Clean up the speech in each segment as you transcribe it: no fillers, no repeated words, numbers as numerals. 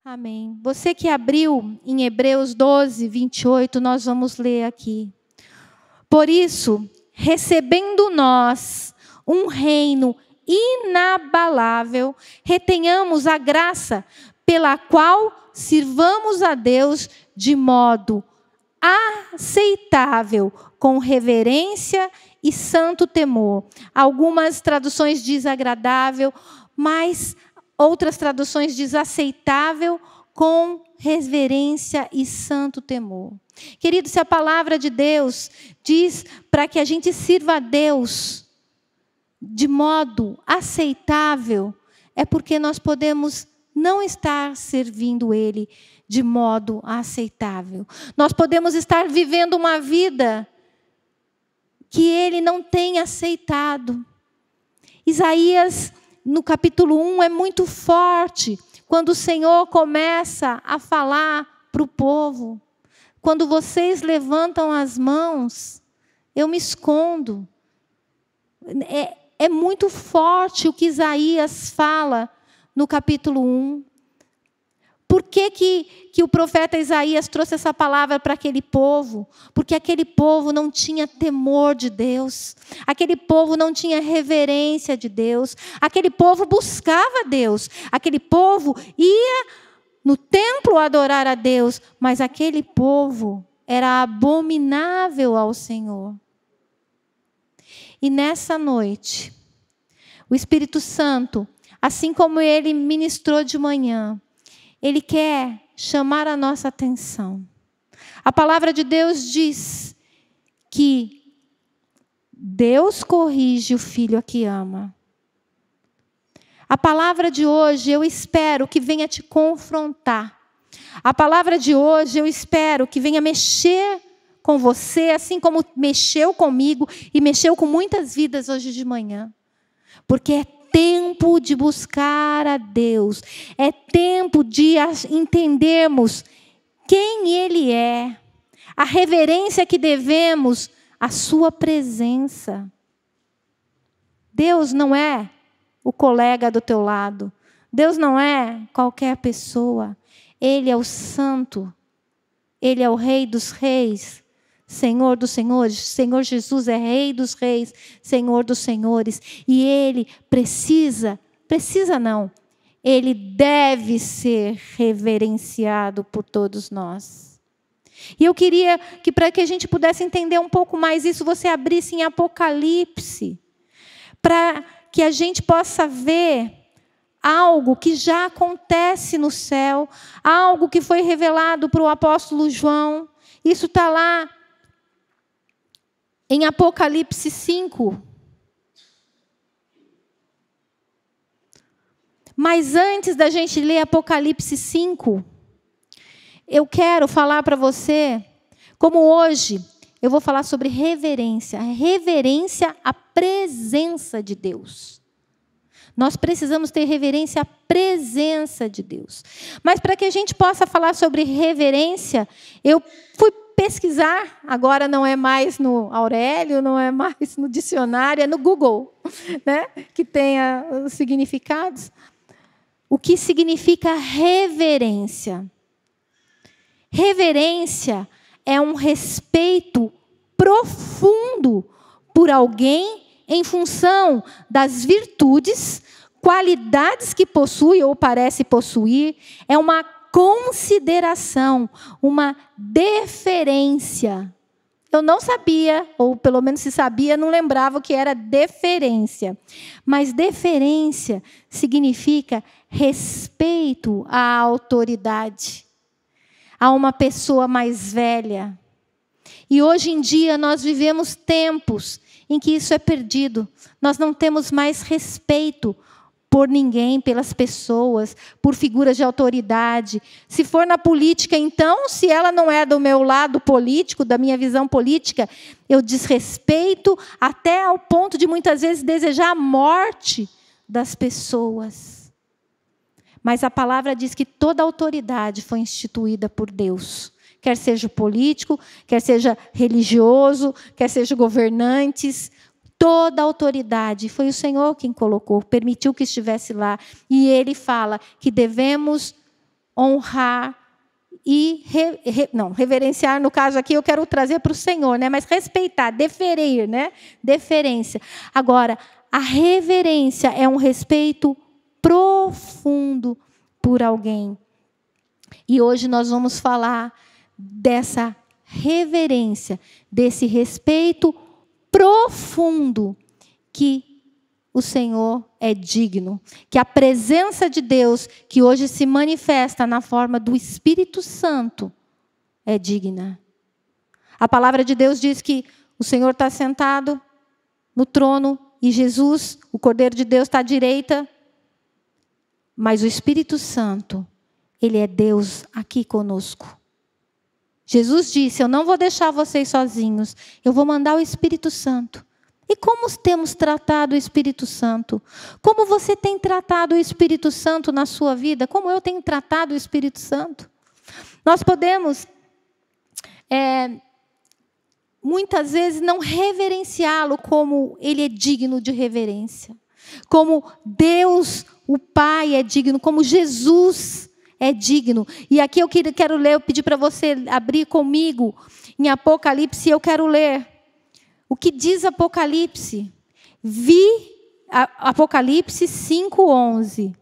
Amém. Você que abriu em Hebreus 12, 28, nós vamos ler aqui. Por isso, recebendo nós um reino inabalável, retenhamos a graça pela qual sirvamos a Deus de modo aceitável, com reverência e santo temor. Algumas traduções dizem agradável, mas outras traduções dizem aceitável, com reverência e santo temor. Querido, se a palavra de Deus diz para que a gente sirva a Deus de modo aceitável, é porque nós podemos não estar servindo Ele de modo aceitável. Nós podemos estar vivendo uma vida que Ele não tem aceitado. Isaías, no capítulo 1, é muito forte, quando o Senhor começa a falar para o povo. Quando vocês levantam as mãos, eu me escondo. É muito forte o que Isaías fala no capítulo 1. Por que o profeta Isaías trouxe essa palavra para aquele povo? Porque aquele povo não tinha temor de Deus. Aquele povo não tinha reverência de Deus. Aquele povo buscava Deus. Aquele povo ia no templo adorar a Deus. Mas aquele povo era abominável ao Senhor. E nessa noite, o Espírito Santo, assim como Ele ministrou de manhã, Ele quer chamar a nossa atenção. A palavra de Deus diz que Deus corrige o filho a que ama. A palavra de hoje eu espero que venha te confrontar. A palavra de hoje eu espero que venha mexer com você, assim como mexeu comigo e mexeu com muitas vidas hoje de manhã. Porque é tempo de buscar a Deus. É tempo de entendermos quem Ele é. A reverência que devemos à sua presença. Deus não é o colega do teu lado. Deus não é qualquer pessoa. Ele é o santo. Ele é o Rei dos reis. Senhor dos senhores, Senhor Jesus é Rei dos reis, Senhor dos senhores. E Ele precisa não, Ele deve ser reverenciado por todos nós. E eu queria que, para que a gente pudesse entender um pouco mais isso, você abrisse em Apocalipse, para que a gente possa ver algo que já acontece no céu, algo que foi revelado para o apóstolo João. Isso está lá em Apocalipse 5. Mas antes da gente ler Apocalipse 5, eu quero falar para você, como hoje eu vou falar sobre reverência. Reverência à presença de Deus. Nós precisamos ter reverência à presença de Deus. Mas para que a gente possa falar sobre reverência, eu fui pesquisar, agora não é mais no Aurélio, não é mais no dicionário, é no Google, né? Que tem os significados. O que significa reverência? Reverência é um respeito profundo por alguém em função das virtudes, qualidades que possui ou parece possuir. É uma consideração, uma deferência. Eu não sabia, ou pelo menos se sabia, não lembrava o que era deferência. Mas deferência significa respeito à autoridade, a uma pessoa mais velha. E hoje em dia nós vivemos tempos em que isso é perdido. Nós não temos mais respeito por ninguém, pelas pessoas, por figuras de autoridade. Se for na política, então, se ela não é do meu lado político, da minha visão política, eu desrespeito até ao ponto de muitas vezes desejar a morte das pessoas. Mas a palavra diz que toda autoridade foi instituída por Deus. Quer seja político, quer seja religioso, quer seja governantes, toda a autoridade, foi o Senhor quem colocou, permitiu que estivesse lá. E Ele fala que devemos honrar e reverenciar, no caso aqui eu quero trazer para o Senhor, né? Mas respeitar, deferir, né? Deferência. Agora, a reverência é um respeito profundo por alguém. E hoje nós vamos falar dessa reverência, desse respeito profundo que o Senhor é digno, que a presença de Deus, que hoje se manifesta na forma do Espírito Santo, é digna. A palavra de Deus diz que o Senhor está sentado no trono e Jesus, o Cordeiro de Deus, está à direita, mas o Espírito Santo, Ele é Deus aqui conosco. Jesus disse, eu não vou deixar vocês sozinhos, eu vou mandar o Espírito Santo. E como temos tratado o Espírito Santo? Como você tem tratado o Espírito Santo na sua vida? Como eu tenho tratado o Espírito Santo? Nós podemos, muitas vezes, não reverenciá-lo como ele é digno de reverência. Como Deus, o Pai, é digno. Como Jesus é digno. E aqui eu quero ler, eu pedi para você abrir comigo em Apocalipse, eu quero ler. O que diz Apocalipse? Apocalipse 5:11.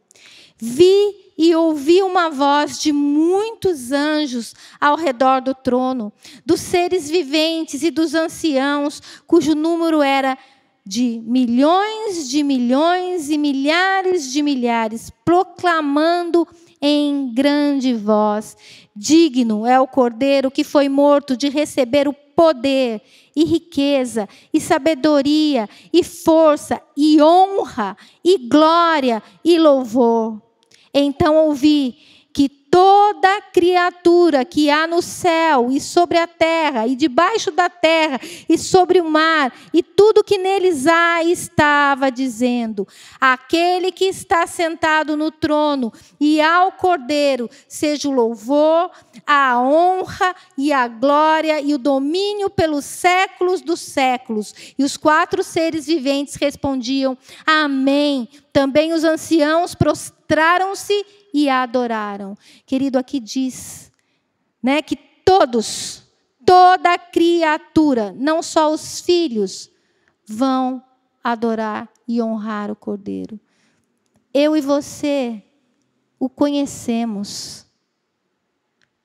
Vi e ouvi uma voz de muitos anjos ao redor do trono, dos seres viventes e dos anciãos, cujo número era de milhões e milhares de milhares, proclamando em grande voz: digno é o Cordeiro que foi morto de receber o poder e riqueza, e sabedoria, e força, e honra, e glória, e louvor. Então ouvi que toda criatura que há no céu, e sobre a terra, e debaixo da terra, e sobre o mar, e tudo que neles há, estava dizendo: aquele que está sentado no trono, e ao Cordeiro, seja o louvor, a honra e a glória e o domínio pelos séculos dos séculos. E os 4 seres viventes respondiam: amém. Também os anciãos prostraram-se e a adoraram. Querido, aqui diz, né, que toda criatura, não só os filhos, vão adorar e honrar o Cordeiro. Eu e você o conhecemos.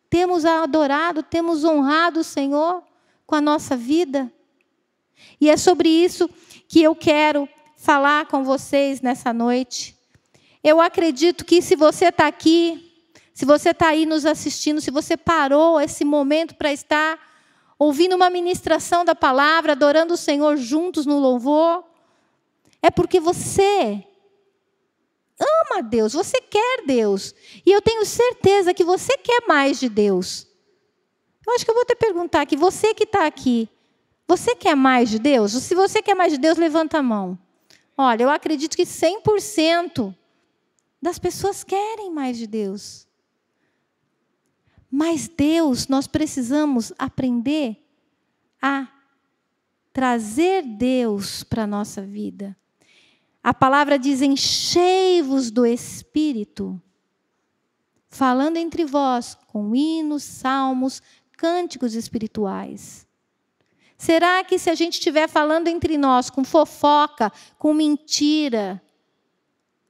Temos adorado, temos honrado o Senhor com a nossa vida. E é sobre isso que eu quero falar com vocês nessa noite. Eu acredito que se você está aqui, se você está aí nos assistindo, se você parou esse momento para estar ouvindo uma ministração da palavra, adorando o Senhor juntos no louvor, é porque você ama Deus, você quer Deus. E eu tenho certeza que você quer mais de Deus. Eu acho que eu vou te perguntar aqui, você que está aqui, você quer mais de Deus? Se você quer mais de Deus, levanta a mão. Olha, eu acredito que 100% das pessoas querem mais de Deus. Mas Deus, nós precisamos aprender a trazer Deus para a nossa vida. A palavra diz: enchei-vos do Espírito, falando entre vós com hinos, salmos, cânticos espirituais. Será que se a gente estiver falando entre nós com fofoca, com mentira,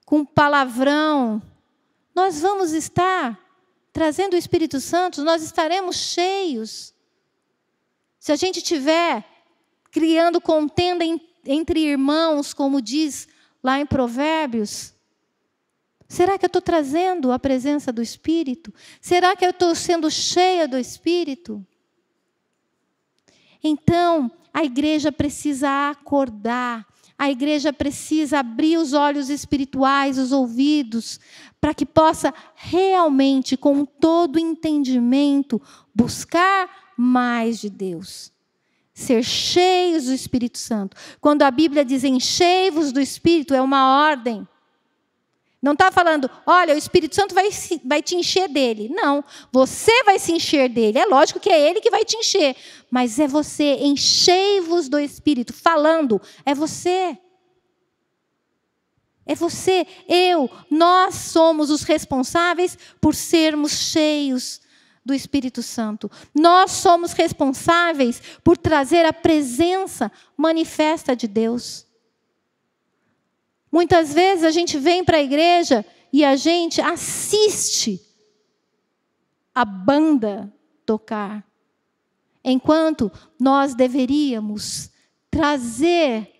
com palavrão, nós vamos estar trazendo o Espírito Santo? Nós estaremos cheios? Se a gente estiver criando contenda entre irmãos, como diz lá em Provérbios, será que eu estou trazendo a presença do Espírito? Será que eu estou sendo cheia do Espírito? Então, a igreja precisa acordar, a igreja precisa abrir os olhos espirituais, os ouvidos, para que possa realmente, com todo entendimento, buscar mais de Deus. Ser cheios do Espírito Santo. Quando a Bíblia diz enchei-vos do Espírito, é uma ordem. Não está falando, olha, o Espírito Santo vai te encher dele. Não, você vai se encher dele. É lógico que é ele que vai te encher. Mas é você, enchei-vos do Espírito. Falando, é você. É você, eu, nós somos os responsáveis por sermos cheios do Espírito Santo. Nós somos responsáveis por trazer a presença manifesta de Deus. Muitas vezes a gente vem para a igreja e a gente assiste a banda tocar, enquanto nós deveríamos trazer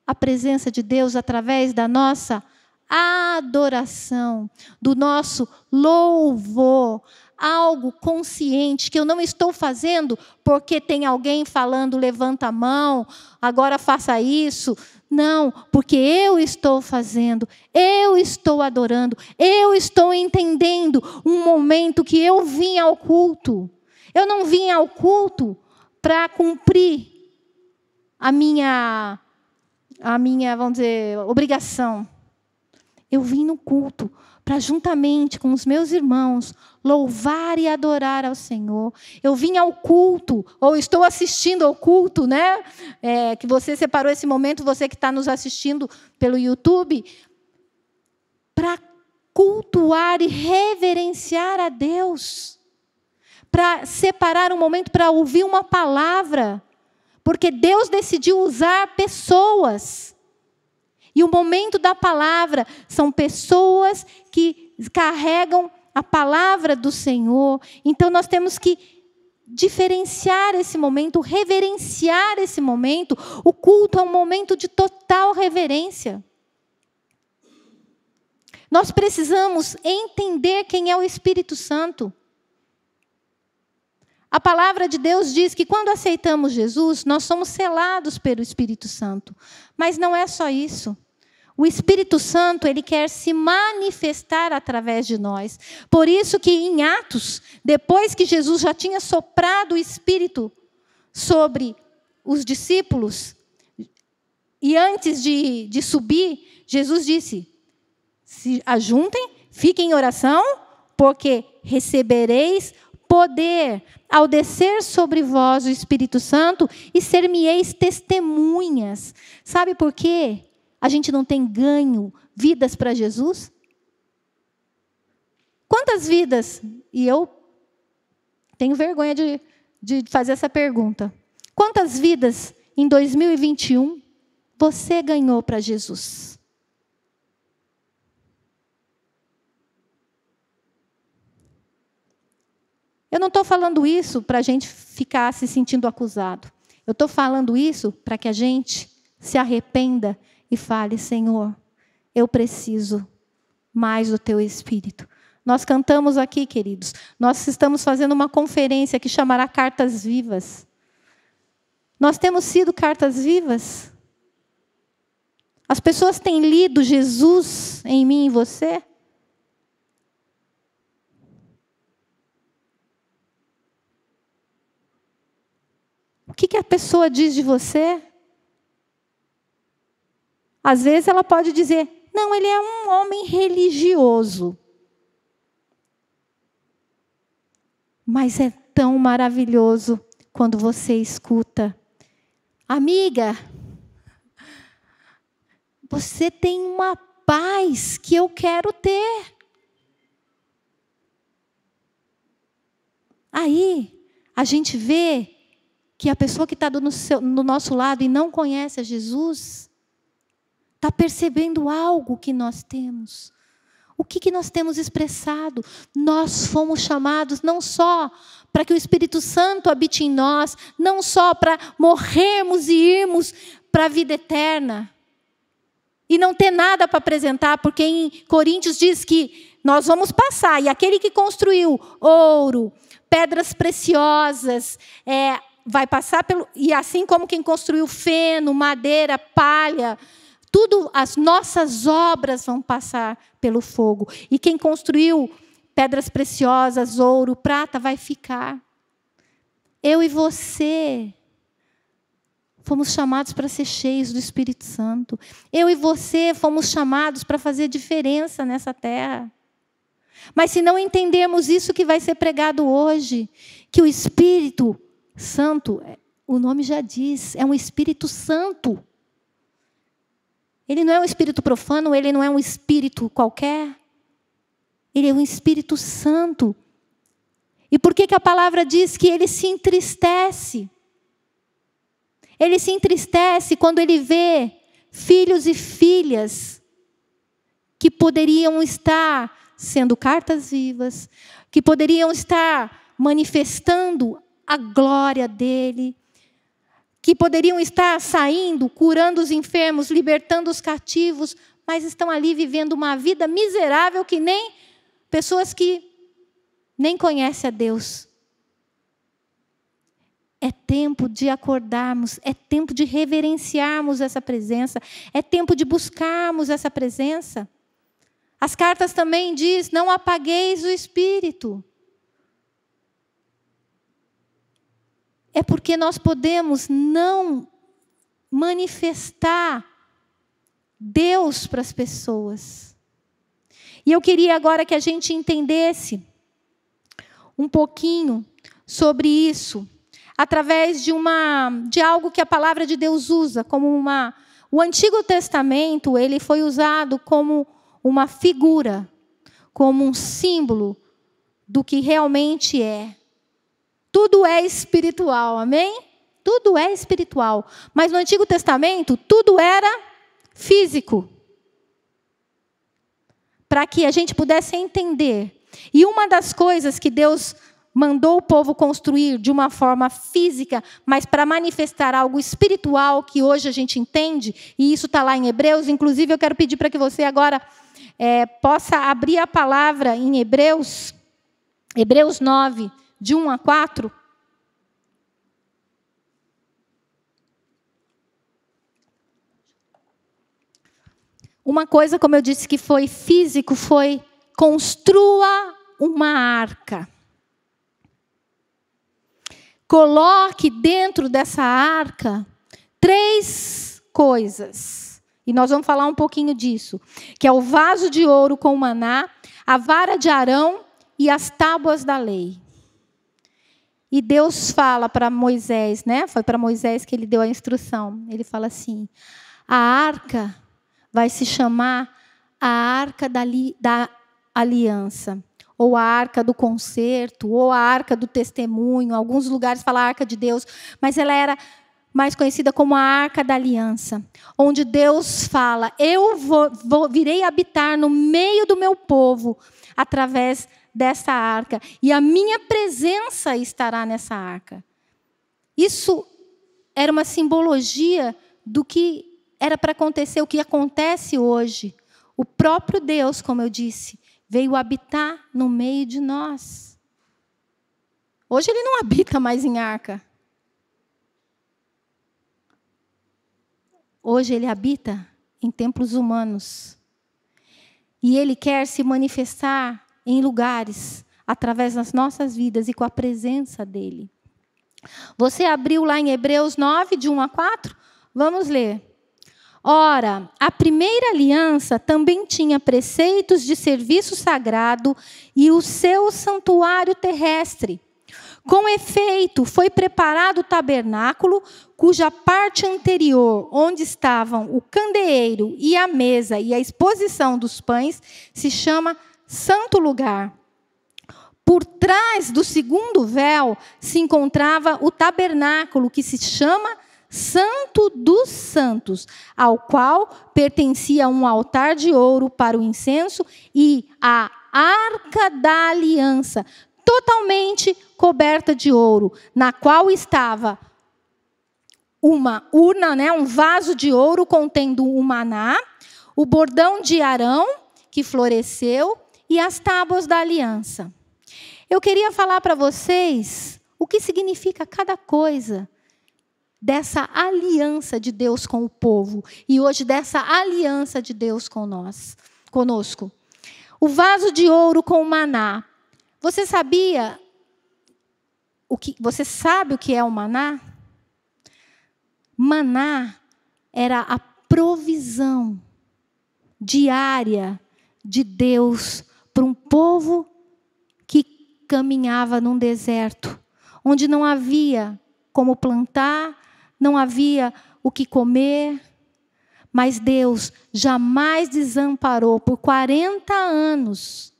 a presença de Deus através da nossa adoração, do nosso louvor, algo consciente, que eu não estou fazendo porque tem alguém falando, levanta a mão, agora faça isso. Não, porque eu estou fazendo, eu estou adorando, eu estou entendendo um momento que eu vim ao culto. Eu não vim ao culto para cumprir a minha, vamos dizer, obrigação. Eu vim no culto para, juntamente com os meus irmãos, louvar e adorar ao Senhor. Eu vim ao culto, ou estou assistindo ao culto, né? Que você separou esse momento, você que está nos assistindo pelo YouTube, para cultuar e reverenciar a Deus. Para separar um momento para ouvir uma palavra. Porque Deus decidiu usar pessoas. E o momento da palavra são pessoas que carregam a palavra do Senhor. Então nós temos que diferenciar esse momento, reverenciar esse momento. O culto é um momento de total reverência. Nós precisamos entender quem é o Espírito Santo. A palavra de Deus diz que quando aceitamos Jesus, nós somos selados pelo Espírito Santo. Mas não é só isso. O Espírito Santo, ele quer se manifestar através de nós. Por isso que em Atos, depois que Jesus já tinha soprado o Espírito sobre os discípulos, e antes de subir, Jesus disse: se ajuntem, fiquem em oração, porque recebereis poder ao descer sobre vós o Espírito Santo e ser-me-eis testemunhas. Sabe por quê? A gente não tem ganho vidas para Jesus? Quantas vidas? E eu tenho vergonha de fazer essa pergunta. Quantas vidas em 2021 você ganhou para Jesus? Eu não estou falando isso para a gente ficar se sentindo acusado. Eu estou falando isso para que a gente se arrependa e fale: Senhor, eu preciso mais do Teu Espírito. Nós cantamos aqui, queridos. Nós estamos fazendo uma conferência que chamará Cartas Vivas. Nós temos sido cartas vivas? As pessoas têm lido Jesus em mim e em você? O que a pessoa diz de você? Às vezes ela pode dizer: não, ele é um homem religioso. Mas é tão maravilhoso quando você escuta: amiga, você tem uma paz que eu quero ter. Aí a gente vê que a pessoa que está do nosso lado e não conhece a Jesus, está percebendo algo que nós temos. O que nós temos expressado? Nós fomos chamados não só para que o Espírito Santo habite em nós, não só para morrermos e irmos para a vida eterna, e não ter nada para apresentar, porque em Coríntios diz que nós vamos passar, e aquele que construiu ouro, pedras preciosas, vai passar pelo... E assim como quem construiu feno, madeira, palha, tudo, as nossas obras vão passar pelo fogo. E quem construiu pedras preciosas, ouro, prata, vai ficar. Eu e você fomos chamados para ser cheios do Espírito Santo. Eu e você fomos chamados para fazer diferença nessa terra. Mas se não entendermos isso que vai ser pregado hoje, que o Espírito Santo, o nome já diz, é um Espírito Santo. Ele não é um espírito profano, ele não é um espírito qualquer. Ele é um Espírito Santo. E por que a palavra diz que ele se entristece? Ele se entristece quando ele vê filhos e filhas que poderiam estar sendo cartas vivas, que poderiam estar manifestando a glória dele, que poderiam estar saindo, curando os enfermos, libertando os cativos, mas estão ali vivendo uma vida miserável que nem pessoas que nem conhecem a Deus. É tempo de acordarmos, é tempo de reverenciarmos essa presença, é tempo de buscarmos essa presença. As cartas também dizem, não apagueis o Espírito. É porque nós podemos não manifestar Deus para as pessoas. E eu queria agora que a gente entendesse um pouquinho sobre isso, através de algo que a palavra de Deus usa, como o Antigo Testamento, ele foi usado como uma figura, como um símbolo do que realmente é. Tudo é espiritual, amém? Tudo é espiritual. Mas no Antigo Testamento, tudo era físico. Para que a gente pudesse entender. E uma das coisas que Deus mandou o povo construir de uma forma física, mas para manifestar algo espiritual que hoje a gente entende, e isso está lá em Hebreus. Inclusive, eu quero pedir para que você agora possa abrir a palavra em Hebreus 9, de 1 a 4. Uma coisa, como eu disse, que foi físico, foi construa uma arca. Coloque dentro dessa arca 3 coisas. E nós vamos falar um pouquinho disso. Que é o vaso de ouro com maná, a vara de Arão e as tábuas da lei. E Deus fala para Moisés, né? Foi para Moisés que ele deu a instrução. Ele fala assim, a arca vai se chamar a arca da aliança, ou a arca do concerto, ou a arca do testemunho. Alguns lugares falam a arca de Deus, mas ela era mais conhecida como a arca da aliança, onde Deus fala, eu virei habitar no meio do meu povo, através dessa arca, e a minha presença estará nessa arca. Isso era uma simbologia do que era para acontecer, o que acontece hoje. O próprio Deus, como eu disse, veio habitar no meio de nós. Hoje ele não habita mais em arca. Hoje ele habita em templos humanos. E ele quer se manifestar em lugares, através das nossas vidas e com a presença dele. Você abriu lá em Hebreus 9, de 1 a 4? Vamos ler. Ora, a primeira aliança também tinha preceitos de serviço sagrado e o seu santuário terrestre. Com efeito, foi preparado o tabernáculo, cuja parte anterior, onde estavam o candeeiro e a mesa e a exposição dos pães, se chama Santo Lugar. Por trás do segundo véu se encontrava o tabernáculo, que se chama Santo dos Santos, ao qual pertencia um altar de ouro para o incenso e a arca da aliança, totalmente coberta de ouro, na qual estava uma urna, um vaso de ouro contendo o maná, o bordão de Arão, que floresceu, e as tábuas da aliança. Eu queria falar para vocês o que significa cada coisa dessa aliança de Deus com o povo, e hoje dessa aliança de Deus conosco. O vaso de ouro com o maná. Você sabe o que é o maná? Maná era a provisão diária de Deus para um povo que caminhava num deserto, onde não havia como plantar, não havia o que comer, Mas Deus jamais desamparou. Por 40 anos,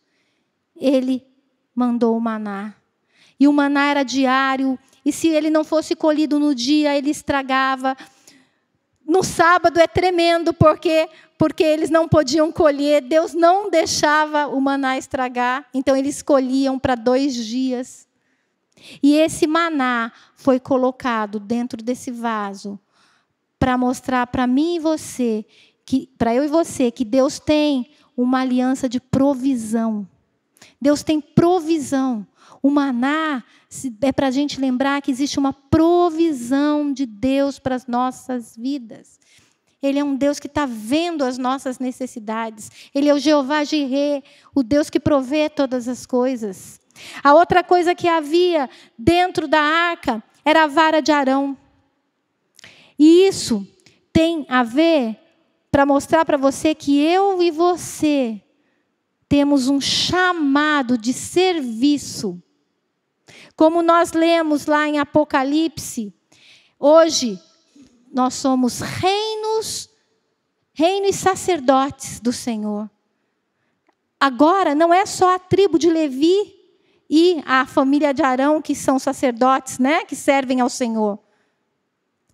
Ele mandou o maná. E o maná era diário. E se ele não fosse colhido no dia, ele estragava. No sábado é tremendo, porque eles não podiam colher. Deus não deixava o maná estragar. Então, eles colhiam para 2 dias. E esse maná foi colocado dentro desse vaso para mostrar para mim e você, para eu e você, que Deus tem uma aliança de provisão. Deus tem provisão. O maná é para a gente lembrar que existe uma provisão de Deus para as nossas vidas. Ele é um Deus que está vendo as nossas necessidades. Ele é o Jeová Jirê, o Deus que provê todas as coisas. A outra coisa que havia dentro da arca era a vara de Arão. E isso tem a ver para mostrar para você que eu e você temos um chamado de serviço. Como nós lemos lá em Apocalipse, hoje nós somos reino e sacerdotes do Senhor. Agora não é só a tribo de Levi e a família de Arão que são sacerdotes, né, que servem ao Senhor.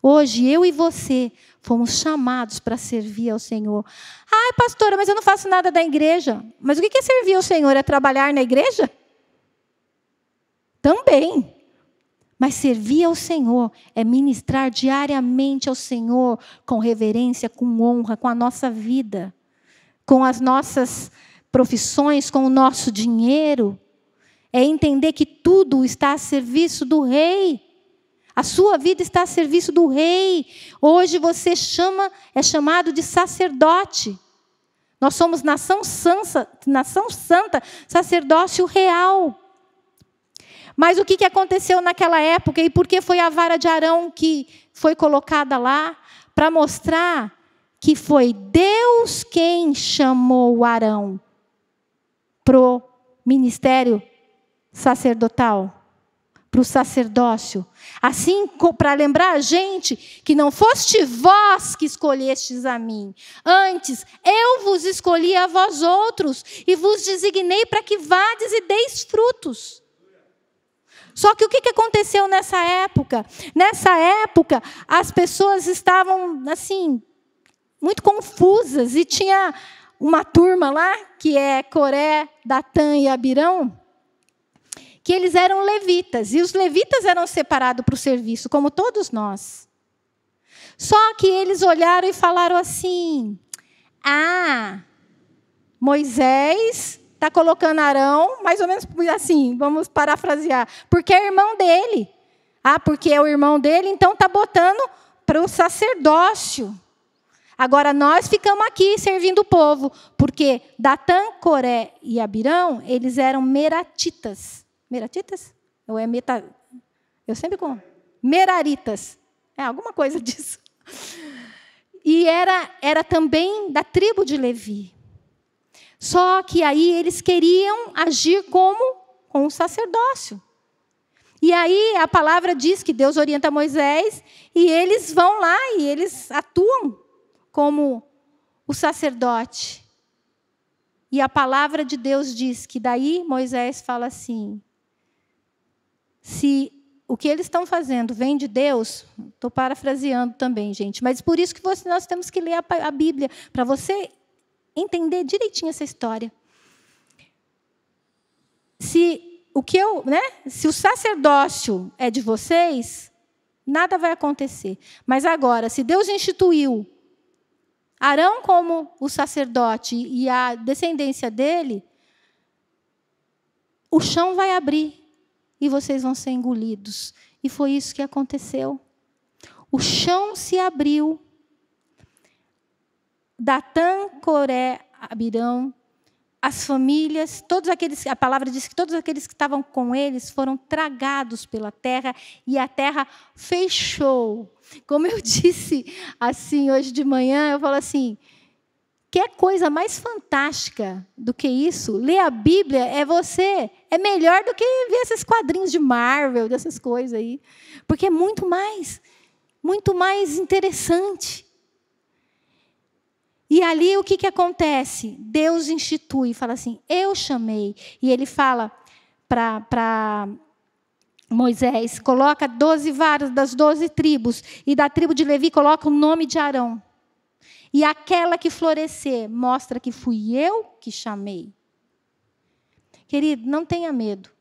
Hoje eu e você fomos chamados para servir ao Senhor. Ai, pastora, mas eu não faço nada da igreja. Mas o que é servir ao Senhor? É trabalhar na igreja? Também. Mas servir ao Senhor é ministrar diariamente ao Senhor com reverência, com honra, com a nossa vida, com as nossas profissões, com o nosso dinheiro. É entender que tudo está a serviço do Rei. A sua vida está a serviço do Rei. Hoje você é chamado de sacerdote. Nós somos nação santa, sacerdócio real. Mas o que aconteceu naquela época e por que foi a vara de Arão que foi colocada lá? Para mostrar que foi Deus quem chamou Arão para o ministério sacerdotal, para o sacerdócio. Assim, para lembrar a gente que não foste vós que escolhestes a mim. Antes, eu vos escolhi a vós outros e vos designei para que vades e deis frutos. Só que o que aconteceu nessa época? Nessa época, as pessoas estavam, assim, muito confusas. E tinha uma turma lá, que é Coré, Datã e Abirão, que eles eram levitas. E os levitas eram separados para o serviço, como todos nós. Só que eles olharam e falaram assim, Moisés está colocando Arão, mais ou menos assim, vamos parafrasear, porque é irmão dele. Porque é o irmão dele, então está botando para o sacerdócio. Agora nós ficamos aqui servindo o povo, porque Datã, Coré e Abirão, eles eram meratitas. Meratitas? Ou é eu sempre como. Meraritas. Alguma coisa disso. E era também da tribo de Levi. Só que aí eles queriam agir com o sacerdócio. E aí a palavra diz que Deus orienta Moisés e eles vão lá e eles atuam como o sacerdote. E a palavra de Deus diz que daí Moisés fala assim, se o que eles estão fazendo vem de Deus, estou parafraseando também, gente, mas por isso que nós temos que ler a Bíblia, para você entender direitinho essa história. Se o sacerdócio é de vocês, nada vai acontecer. Mas agora, se Deus instituiu Arão como o sacerdote e a descendência dele, o chão vai abrir e vocês vão ser engolidos. E foi isso que aconteceu. O chão se abriu. Datã, Coré, Abirão, as famílias, todos aqueles, a palavra diz que todos aqueles que estavam com eles foram tragados pela terra e a terra fechou. Como eu disse assim hoje de manhã, eu falo assim, que coisa mais fantástica do que isso? Ler a Bíblia é melhor do que ver esses quadrinhos de Marvel, dessas coisas aí, porque é muito mais interessante. E ali o que acontece? Deus institui, fala assim, eu chamei. E ele fala para Moisés, coloca 12 varas das 12 tribos. E da tribo de Levi coloca o nome de Arão. E aquela que florescer, mostra que fui eu que chamei. Querido, não tenha medo.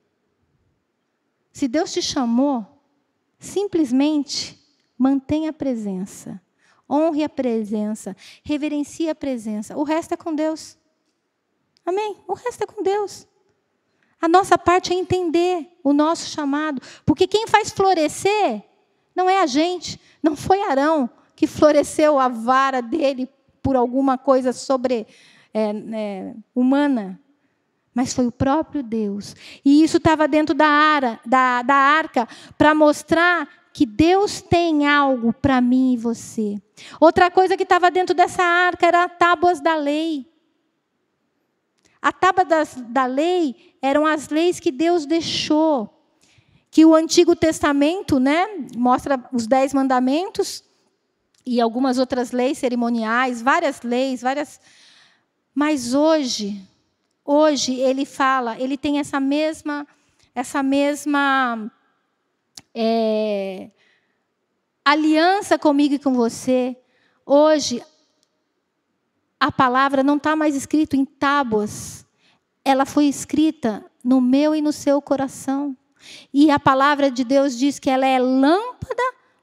Se Deus te chamou, simplesmente mantenha a presença. Honre a presença. Reverencie a presença. O resto é com Deus. Amém? O resto é com Deus. A nossa parte é entender o nosso chamado. Porque quem faz florescer não é a gente. Não foi Arão que floresceu a vara dele por alguma coisa humana. Mas foi o próprio Deus. E isso estava dentro da arca para mostrar que Deus tem algo para mim e você. Outra coisa que estava dentro dessa arca era as tábuas da lei. A tábua da lei eram as leis que Deus deixou. Que o Antigo Testamento, né, mostra os 10 mandamentos e algumas outras leis cerimoniais, várias leis, Mas hoje ele fala, ele tem essa mesma aliança comigo e com você. Hoje, a palavra não está mais escrita em tábuas. Ela foi escrita no meu e no seu coração. E a palavra de Deus diz que ela é lâmpada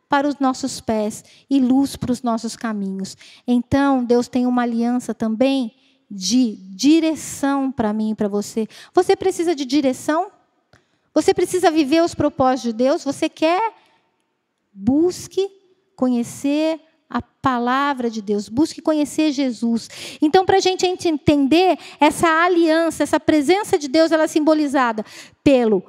para os nossos pés e luz para os nossos caminhos. Então, Deus tem uma aliança também de direção para mim e para você. Você precisa de direção? Você precisa viver os propósitos de Deus? Você quer? Busque conhecer a palavra de Deus. Busque conhecer Jesus. Então, para a gente entender essa aliança, essa presença de Deus, ela é simbolizada pelo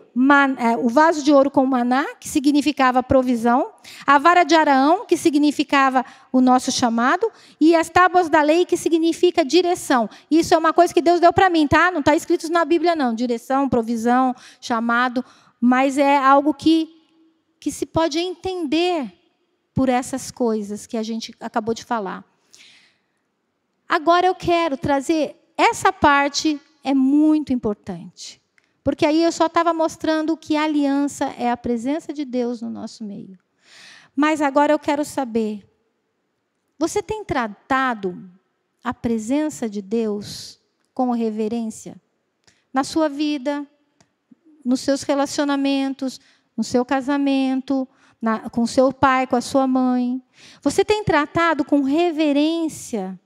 o vaso de ouro com maná, que significava provisão, a vara de Arão, que significava o nosso chamado, e as tábuas da lei, que significa direção. Isso é uma coisa que Deus deu para mim, tá? Não está escrito na Bíblia, não. Direção, provisão, chamado, mas é algo que se pode entender por essas coisas que a gente acabou de falar. Agora eu quero trazer essa parte, é muito importante. Porque aí eu só estava mostrando que a aliança é a presença de Deus no nosso meio. Mas agora eu quero saber, você tem tratado a presença de Deus com reverência? Na sua vida, nos seus relacionamentos, no seu casamento, com seu pai, com a sua mãe. Você tem tratado com reverência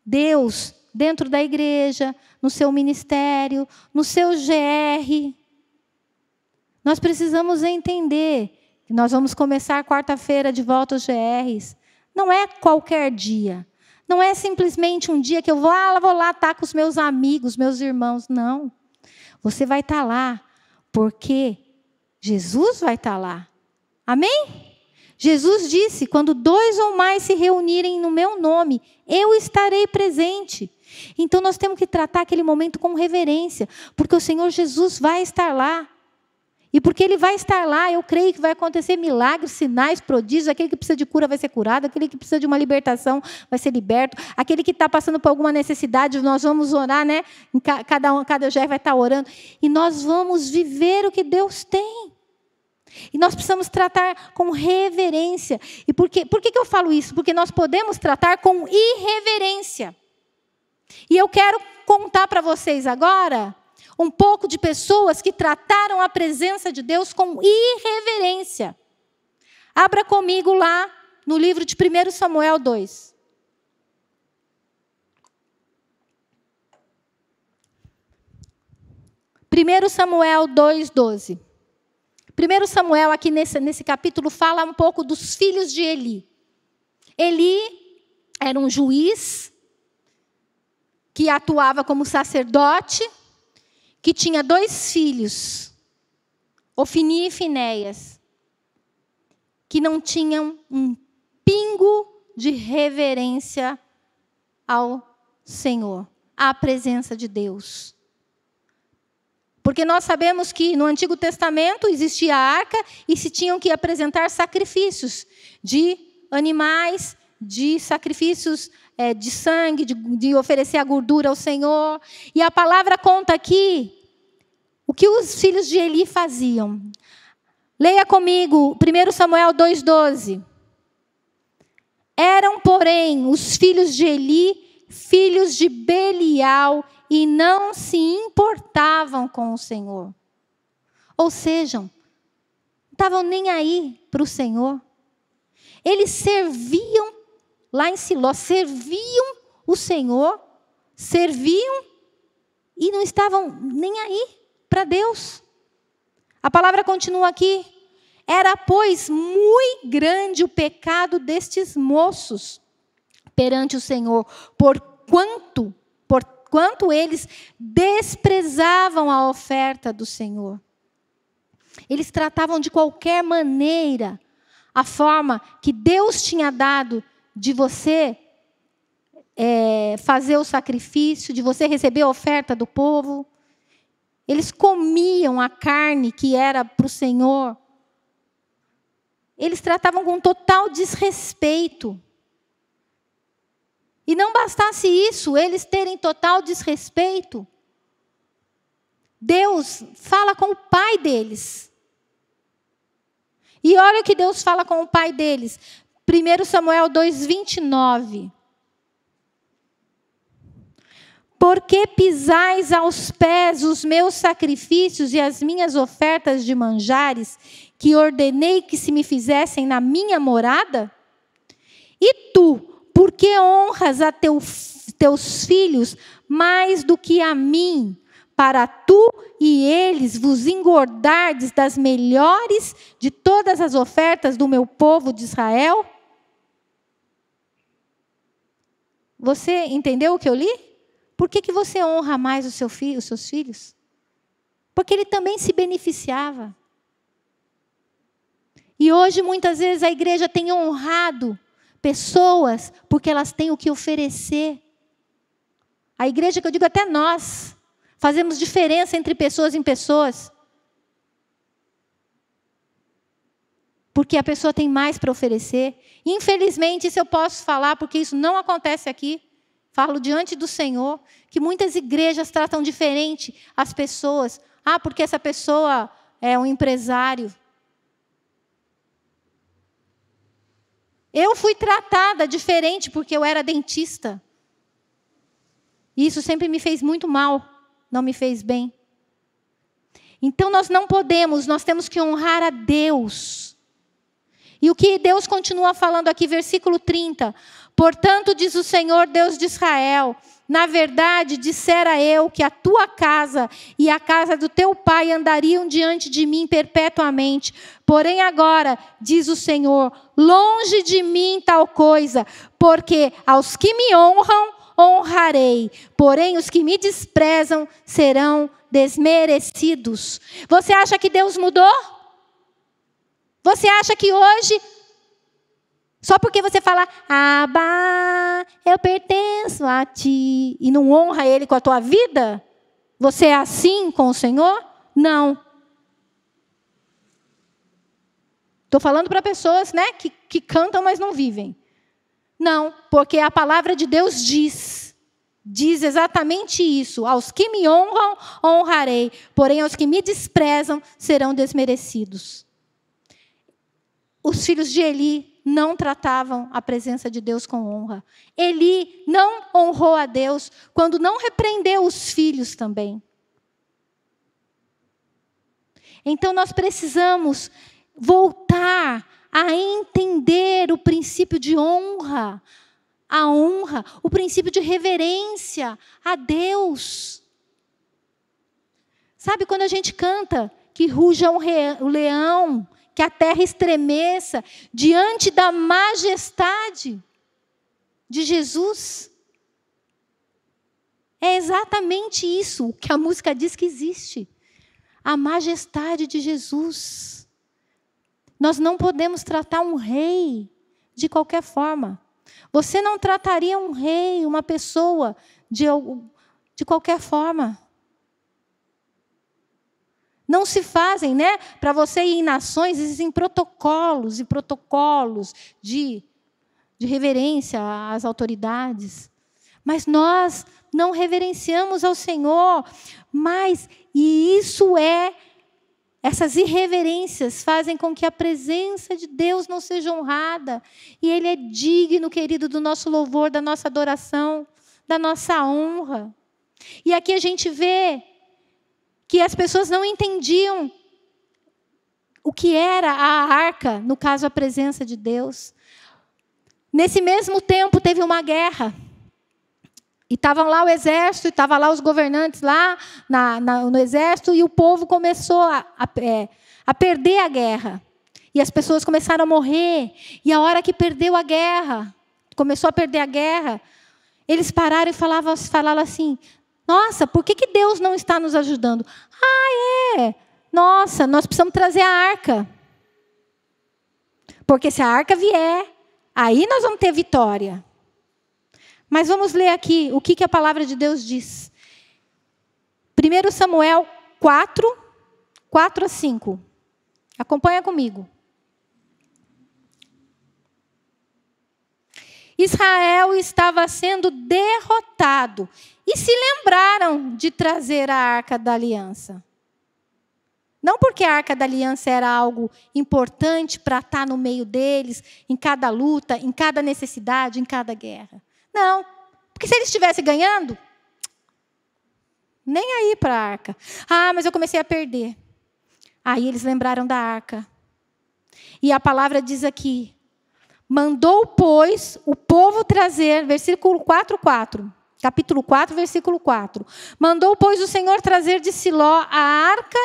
Deus dentro da igreja, no seu ministério, no seu GR? Nós precisamos entender que nós vamos começar quarta-feira de volta aos GRs. Não é qualquer dia. Não é simplesmente um dia que eu vou lá estar com os meus amigos, meus irmãos. Não. Você vai estar lá porque Jesus vai estar lá. Amém? Jesus disse, quando 2 ou mais se reunirem no meu nome, eu estarei presente. Então nós temos que tratar aquele momento com reverência, porque o Senhor Jesus vai estar lá. E porque Ele vai estar lá, eu creio que vai acontecer milagres, sinais, prodígios. Aquele que precisa de cura vai ser curado, aquele que precisa de uma libertação vai ser liberto, aquele que está passando por alguma necessidade, nós vamos orar, né? Cada GR vai estar orando. E nós vamos viver o que Deus tem. E nós precisamos tratar com reverência. E por que eu falo isso? Porque nós podemos tratar com irreverência. E eu quero contar para vocês agora um pouco de pessoas que trataram a presença de Deus com irreverência. Abra comigo lá no livro de 1 Samuel 2. Samuel 2:12. 1 Samuel, aqui nesse capítulo, fala um pouco dos filhos de Eli. Eli era um juiz que atuava como sacerdote, que tinha 2 filhos, Ofni e Finéias, que não tinham um pingo de reverência ao Senhor, à presença de Deus. Porque nós sabemos que no Antigo Testamento existia a arca e se tinham que apresentar sacrifícios de animais, de sacrifícios de sangue, de oferecer a gordura ao Senhor. E a palavra conta aqui o que os filhos de Eli faziam. Leia comigo, 1 Samuel 2,12. Eram, porém, os filhos de Eli, filhos de Belial, e não se importavam com o Senhor. Ou seja, não estavam nem aí para o Senhor. Eles serviam, lá em Siló, serviam o Senhor, serviam e não estavam nem aí para Deus. A palavra continua aqui. Era, pois, muito grande o pecado destes moços perante o Senhor, por quanto eles desprezavam a oferta do Senhor. Eles tratavam de qualquer maneira a forma que Deus tinha dado de você fazer o sacrifício, de você receber a oferta do povo. Eles comiam a carne que era para o Senhor. Eles tratavam com total desrespeito. E não bastasse isso, eles terem total desrespeito, Deus fala com o pai deles. E olha o que Deus fala com o pai deles. 1 Samuel 2,29. Porque pisais aos pés os meus sacrifícios e as minhas ofertas de manjares, que ordenei que se me fizessem na minha morada? E tu, por que honras a teus filhos mais do que a mim, para tu e eles vos engordardes das melhores de todas as ofertas do meu povo de Israel? Você entendeu o que eu li? Por que você honra mais os seus filhos? Porque ele também se beneficiava. E hoje, muitas vezes, a igreja tem honrado pessoas porque elas têm o que oferecer. A igreja, que eu digo até nós, fazemos diferença entre pessoas em pessoas. Porque a pessoa tem mais para oferecer. Infelizmente, isso eu posso falar, porque isso não acontece aqui. Falo diante do Senhor, que muitas igrejas tratam diferente as pessoas. Ah, porque essa pessoa é um empresário. Eu fui tratada diferente porque eu era dentista. E isso sempre me fez muito mal, não me fez bem. Então nós não podemos, nós temos que honrar a Deus. E o que Deus continua falando aqui, versículo 30. Portanto, diz o Senhor, Deus de Israel, na verdade, dissera eu que a tua casa e a casa do teu pai andariam diante de mim perpetuamente. Porém agora, diz o Senhor, longe de mim tal coisa, porque aos que me honram, honrarei. Porém, os que me desprezam serão desmerecidos. Você acha que Deus mudou? Você acha que hoje, só porque você fala, Abba, eu pertenço a ti, e não honra Ele com a tua vida, você é assim com o Senhor? Não. Estou falando para pessoas, né, que cantam, mas não vivem. Não, porque a palavra de Deus diz exatamente isso. Aos que me honram, honrarei. Porém, aos que me desprezam, serão desmerecidos. Os filhos de Eli não tratavam a presença de Deus com honra. Eli não honrou a Deus quando não repreendeu os filhos também. Então nós precisamos voltar a entender o princípio de honra, a honra, o princípio de reverência a Deus. Sabe quando a gente canta que ruja o leão, que a terra estremeça diante da majestade de Jesus? É exatamente isso que a música diz que existe. A majestade de Jesus. Nós não podemos tratar um rei de qualquer forma. Você não trataria um rei, uma pessoa, de qualquer forma. Não se fazem, né? Para você ir em nações, existem protocolos e protocolos de de reverência às autoridades. Mas nós não reverenciamos ao Senhor. Essas irreverências fazem com que a presença de Deus não seja honrada. E Ele é digno, querido, do nosso louvor, da nossa adoração, da nossa honra. E aqui a gente vê que as pessoas não entendiam o que era a arca, no caso, a presença de Deus. Nesse mesmo tempo, teve uma guerra. E estavam lá o exército, e estavam lá os governantes lá no exército, e o povo começou a perder a guerra. E as pessoas começaram a morrer. E a hora que perdeu a guerra, começou a perder a guerra, eles pararam e falaram assim, nossa, por que Deus não está nos ajudando? Nossa, nós precisamos trazer a arca. Porque se a arca vier, aí nós vamos ter vitória. Mas vamos ler aqui o que a palavra de Deus diz. 1 Samuel 4, 4 a 5. Acompanha comigo. Israel estava sendo derrotado. E se lembraram de trazer a arca da aliança. Não porque a arca da aliança era algo importante para estar no meio deles, em cada luta, em cada necessidade, em cada guerra. Não, porque se eles estivessem ganhando, nem aí para a arca. Mas eu comecei a perder. Aí eles lembraram da arca. E a palavra diz aqui, mandou, pois, o povo trazer, versículo 4:4, capítulo 4, versículo 4. Mandou, pois, o Senhor trazer de Siló a arca.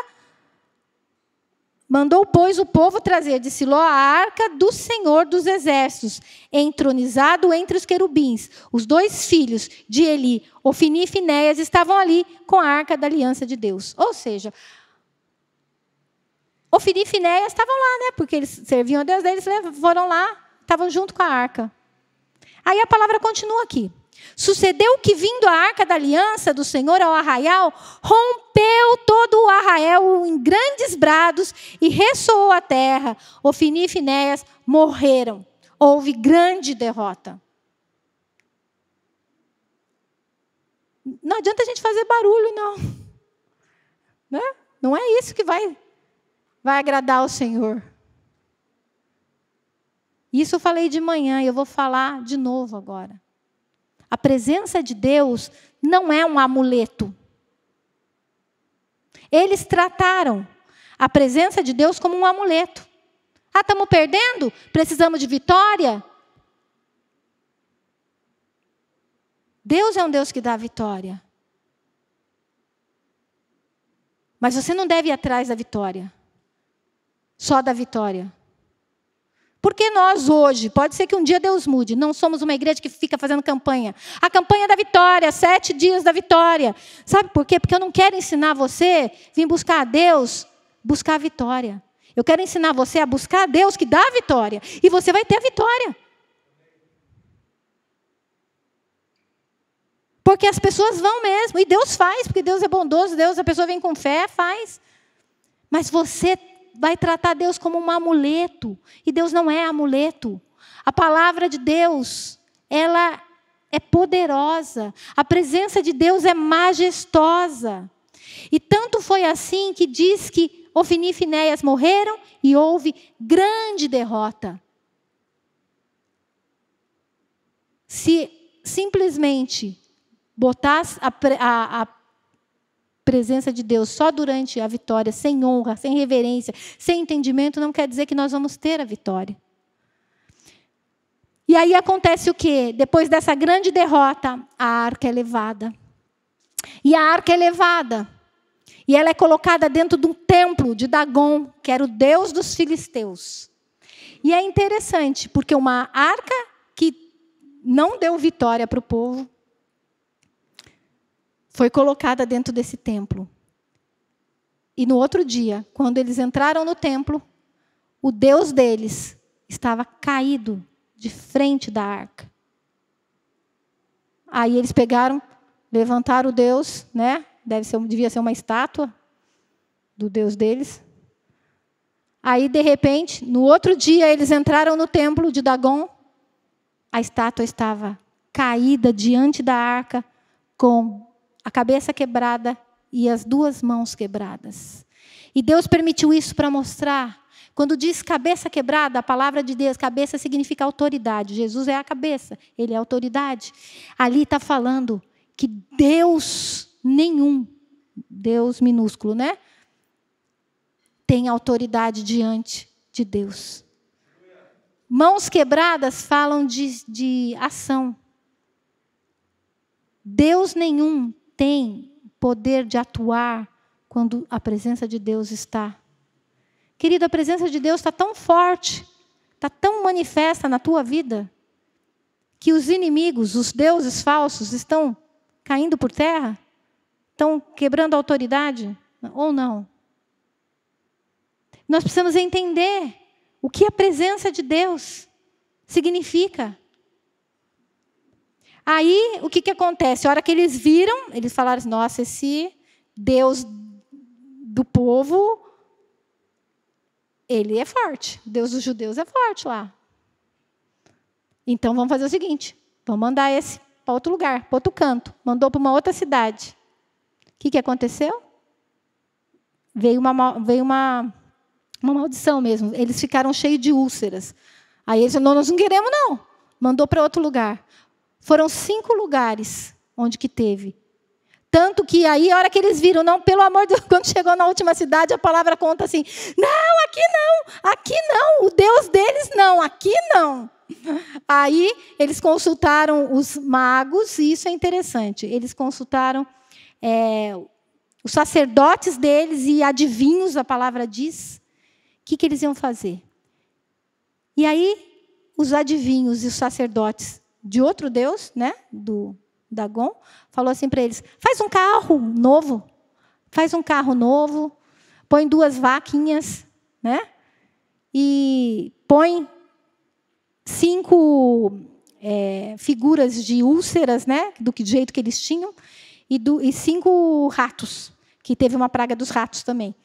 Mandou, pois, o povo trazer de Siló a arca do Senhor dos Exércitos, entronizado entre os querubins. Os 2 filhos de Eli, Ofni e Finéias, estavam ali com a arca da aliança de Deus. Ou seja, Ofni e Finéias estavam lá, porque eles serviam a Deus, daí eles foram lá, estavam junto com a arca. Aí a palavra continua aqui. Sucedeu que, vindo a arca da aliança do Senhor ao arraial, rompeu todo o arraial em grandes brados e ressoou a terra. Ofni e Finéias morreram. Houve grande derrota. Não adianta a gente fazer barulho, não. Né? Não é isso que vai agradar ao Senhor. Isso eu falei de manhã e eu vou falar de novo agora. A presença de Deus não é um amuleto. Eles trataram a presença de Deus como um amuleto. Estamos perdendo? Precisamos de vitória? Deus é um Deus que dá vitória. Mas você não deve ir atrás da vitória. Só da vitória. Porque nós hoje, pode ser que um dia Deus mude, não somos uma igreja que fica fazendo campanha. A campanha da vitória, 7 dias da vitória. Sabe por quê? Porque eu não quero ensinar você a vir buscar a Deus, buscar a vitória. Eu quero ensinar você a buscar a Deus que dá a vitória. E você vai ter a vitória. Porque as pessoas vão mesmo. E Deus faz, porque Deus é bondoso. Deus, a pessoa vem com fé, faz. Mas você vai tratar Deus como um amuleto. E Deus não é amuleto. A palavra de Deus, ela é poderosa. A presença de Deus é majestosa. E tanto foi assim que diz que Ofni e Finéias morreram e houve grande derrota. Se simplesmente botasse a presença de Deus só durante a vitória, sem honra, sem reverência, sem entendimento, não quer dizer que nós vamos ter a vitória. E aí acontece o quê? Depois dessa grande derrota, a arca é levada. E a arca é levada. E ela é colocada dentro de um templo de Dagom, que era o deus dos filisteus. E é interessante, porque uma arca que não deu vitória para o povo, foi colocada dentro desse templo. E no outro dia, quando eles entraram no templo, o Deus deles estava caído de frente da arca. Aí eles pegaram, levantaram o Deus, né? Devia ser uma estátua do Deus deles. Aí, de repente, no outro dia, eles entraram no templo de Dagom. a estátua estava caída diante da arca, com a cabeça quebrada e as 2 mãos quebradas. E Deus permitiu isso para mostrar. Quando diz cabeça quebrada, a palavra de Deus, cabeça significa autoridade. Jesus é a cabeça, ele é a autoridade. Ali está falando que Deus nenhum, Deus minúsculo, né? Tem autoridade diante de Deus. Mãos quebradas falam de ação. Deus nenhum tem poder de atuar quando a presença de Deus está. Querido, a presença de Deus está tão forte, está tão manifesta na tua vida, que os inimigos, os deuses falsos, estão caindo por terra? Estão quebrando a autoridade? Ou não? Nós precisamos entender o que a presença de Deus significa. Aí, o que acontece? A hora que eles viram, eles falaram assim, nossa, esse Deus do povo, ele é forte. O Deus dos judeus é forte lá. Então, vamos fazer o seguinte, vamos mandar esse para outro lugar, para outro canto. Mandou para uma outra cidade. O que aconteceu? Veio uma maldição mesmo. Eles ficaram cheios de úlceras. Aí eles falaram, nós não queremos, não. Mandou para outro lugar. Foram 5 lugares onde que teve. Tanto que aí, a hora que eles viram, não, pelo amor de Deus, quando chegou na última cidade, a palavra conta assim, não, aqui não, o Deus deles não, aqui não. Aí, eles consultaram os magos, e isso é interessante, eles consultaram os sacerdotes deles e adivinhos, a palavra diz, o que eles iam fazer. E aí, os adivinhos e os sacerdotes de outro Deus, né, do Dagon, falou assim para eles, faz um carro novo, põe 2 vaquinhas, né, e põe 5 figuras de úlceras, né, do jeito que eles tinham, e 5 ratos, que teve uma praga dos ratos também.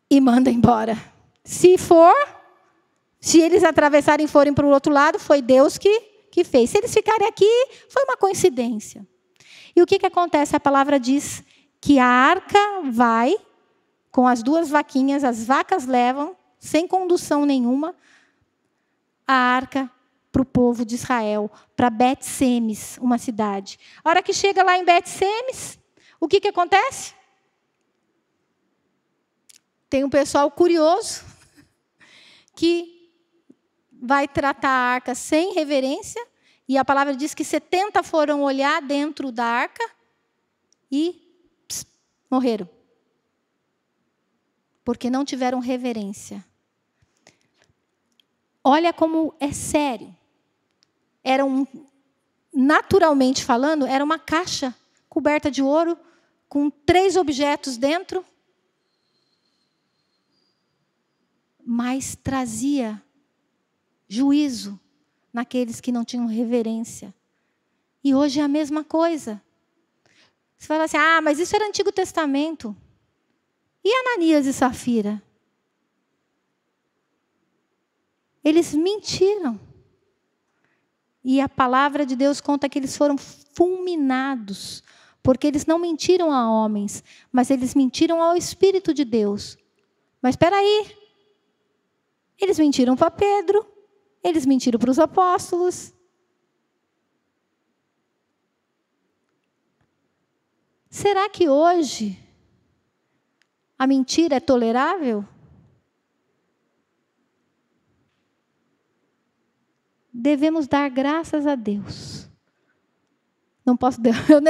E manda embora. Se eles atravessarem e forem para o outro lado, foi Deus que fez. Se eles ficarem aqui, foi uma coincidência. E o que acontece? A palavra diz que a arca vai com as 2 vaquinhas, as vacas levam, sem condução nenhuma, a arca para o povo de Israel, para Bet-Semes, uma cidade. A hora que chega lá em Bet-Semes, o que acontece? Tem um pessoal curioso que vai tratar a arca sem reverência, e a palavra diz que 70 foram olhar dentro da arca e morreram. Porque não tiveram reverência. Olha como é sério. Naturalmente falando, era uma caixa coberta de ouro, com 3 objetos dentro, mas trazia juízo naqueles que não tinham reverência. E hoje é a mesma coisa. Você fala assim, mas isso era Antigo Testamento. E Ananias e Safira? Eles mentiram. E a palavra de Deus conta que eles foram fulminados, porque eles não mentiram a homens, mas eles mentiram ao Espírito de Deus. Mas espera aí. Eles mentiram para Pedro. Eles mentiram para os apóstolos. Será que hoje a mentira é tolerável? Devemos dar graças a Deus. Não posso,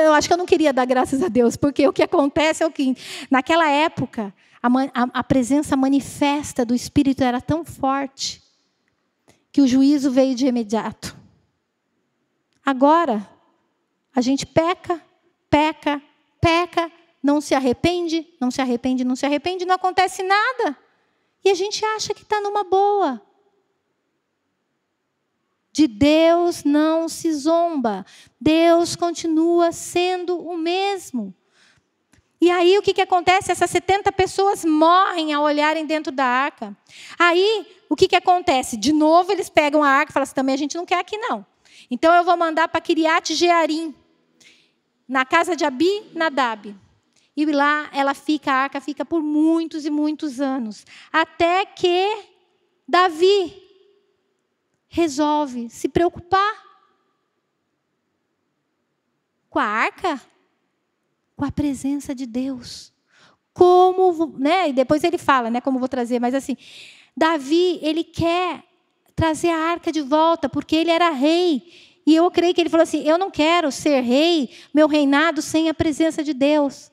eu acho que eu não queria dar graças a Deus, porque o que acontece é o que, naquela época, a presença manifesta do Espírito era tão forte que o juízo veio de imediato. Agora, a gente peca, não se arrepende, não acontece nada. E a gente acha que está numa boa. De Deus não se zomba. Deus continua sendo o mesmo. E aí o que acontece? Essas 70 pessoas morrem ao olharem dentro da arca. Aí o que acontece? De novo, eles pegam a arca e falam assim, também a gente não quer aqui, não. Então, eu vou mandar para Kiriat Jearim, na casa de Abinadab. E lá a arca fica por muitos e muitos anos. Até que Davi resolve se preocupar com a arca, com a presença de Deus. Como, né? E depois ele fala, né, como vou trazer, mas assim, Davi, ele quer trazer a arca de volta, porque ele era rei. E eu creio que ele falou assim, eu não quero ser rei, meu reinado, sem a presença de Deus.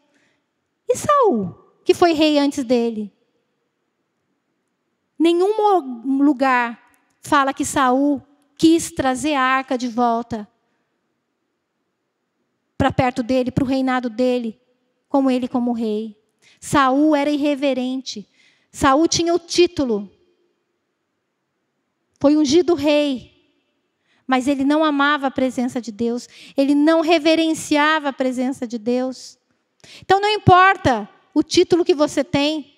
E Saul, que foi rei antes dele? Nenhum lugar fala que Saul quis trazer a arca de volta para perto dele, para o reinado dele, como ele como rei. Saul era irreverente. Saul tinha o título. Foi ungido rei. Mas ele não amava a presença de Deus. Ele não reverenciava a presença de Deus. Então não importa o título que você tem,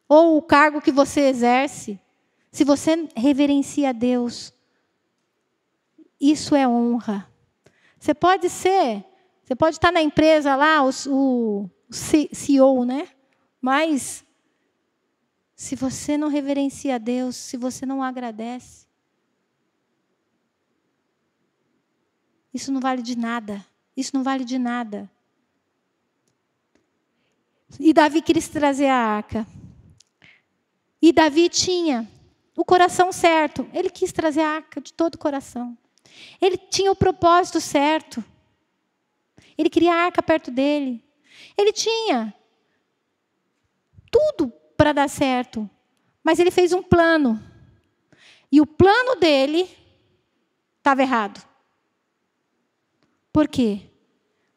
ou o cargo que você exerce, se você reverencia a Deus, isso é honra. Você pode estar na empresa lá, o CEO, né? Mas, se você não reverencia a Deus, se você não agradece, isso não vale de nada. Isso não vale de nada. E Davi quis trazer a arca. E Davi tinha o coração certo. Ele quis trazer a arca de todo o coração. Ele tinha o propósito certo. Ele queria a arca perto dele. Ele tinha tudo para dar certo. Mas ele fez um plano. E o plano dele estava errado. Por quê?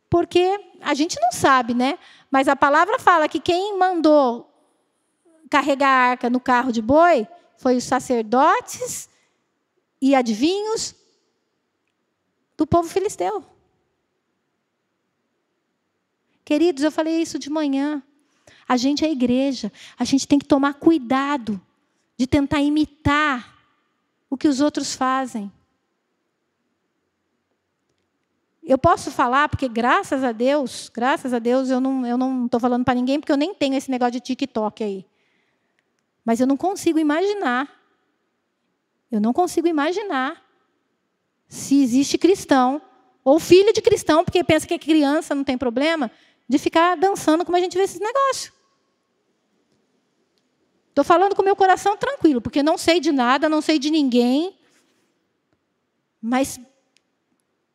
Porque a gente não sabe, né? Mas a palavra fala que quem mandou carregar a arca no carro de boi foi os sacerdotes e adivinhos do povo filisteu. Queridos, eu falei isso de manhã. A gente é a igreja. A gente tem que tomar cuidado de tentar imitar o que os outros fazem. Eu posso falar, porque graças a Deus, eu não estou falando para ninguém, porque eu nem tenho esse negócio de TikTok aí. Mas eu não consigo imaginar. Eu não consigo imaginar se existe cristão, ou filho de cristão, porque pensa que é criança, não tem problema, de ficar dançando como a gente vê esses negócios. Estou falando com o meu coração tranquilo, porque não sei de nada, não sei de ninguém. Mas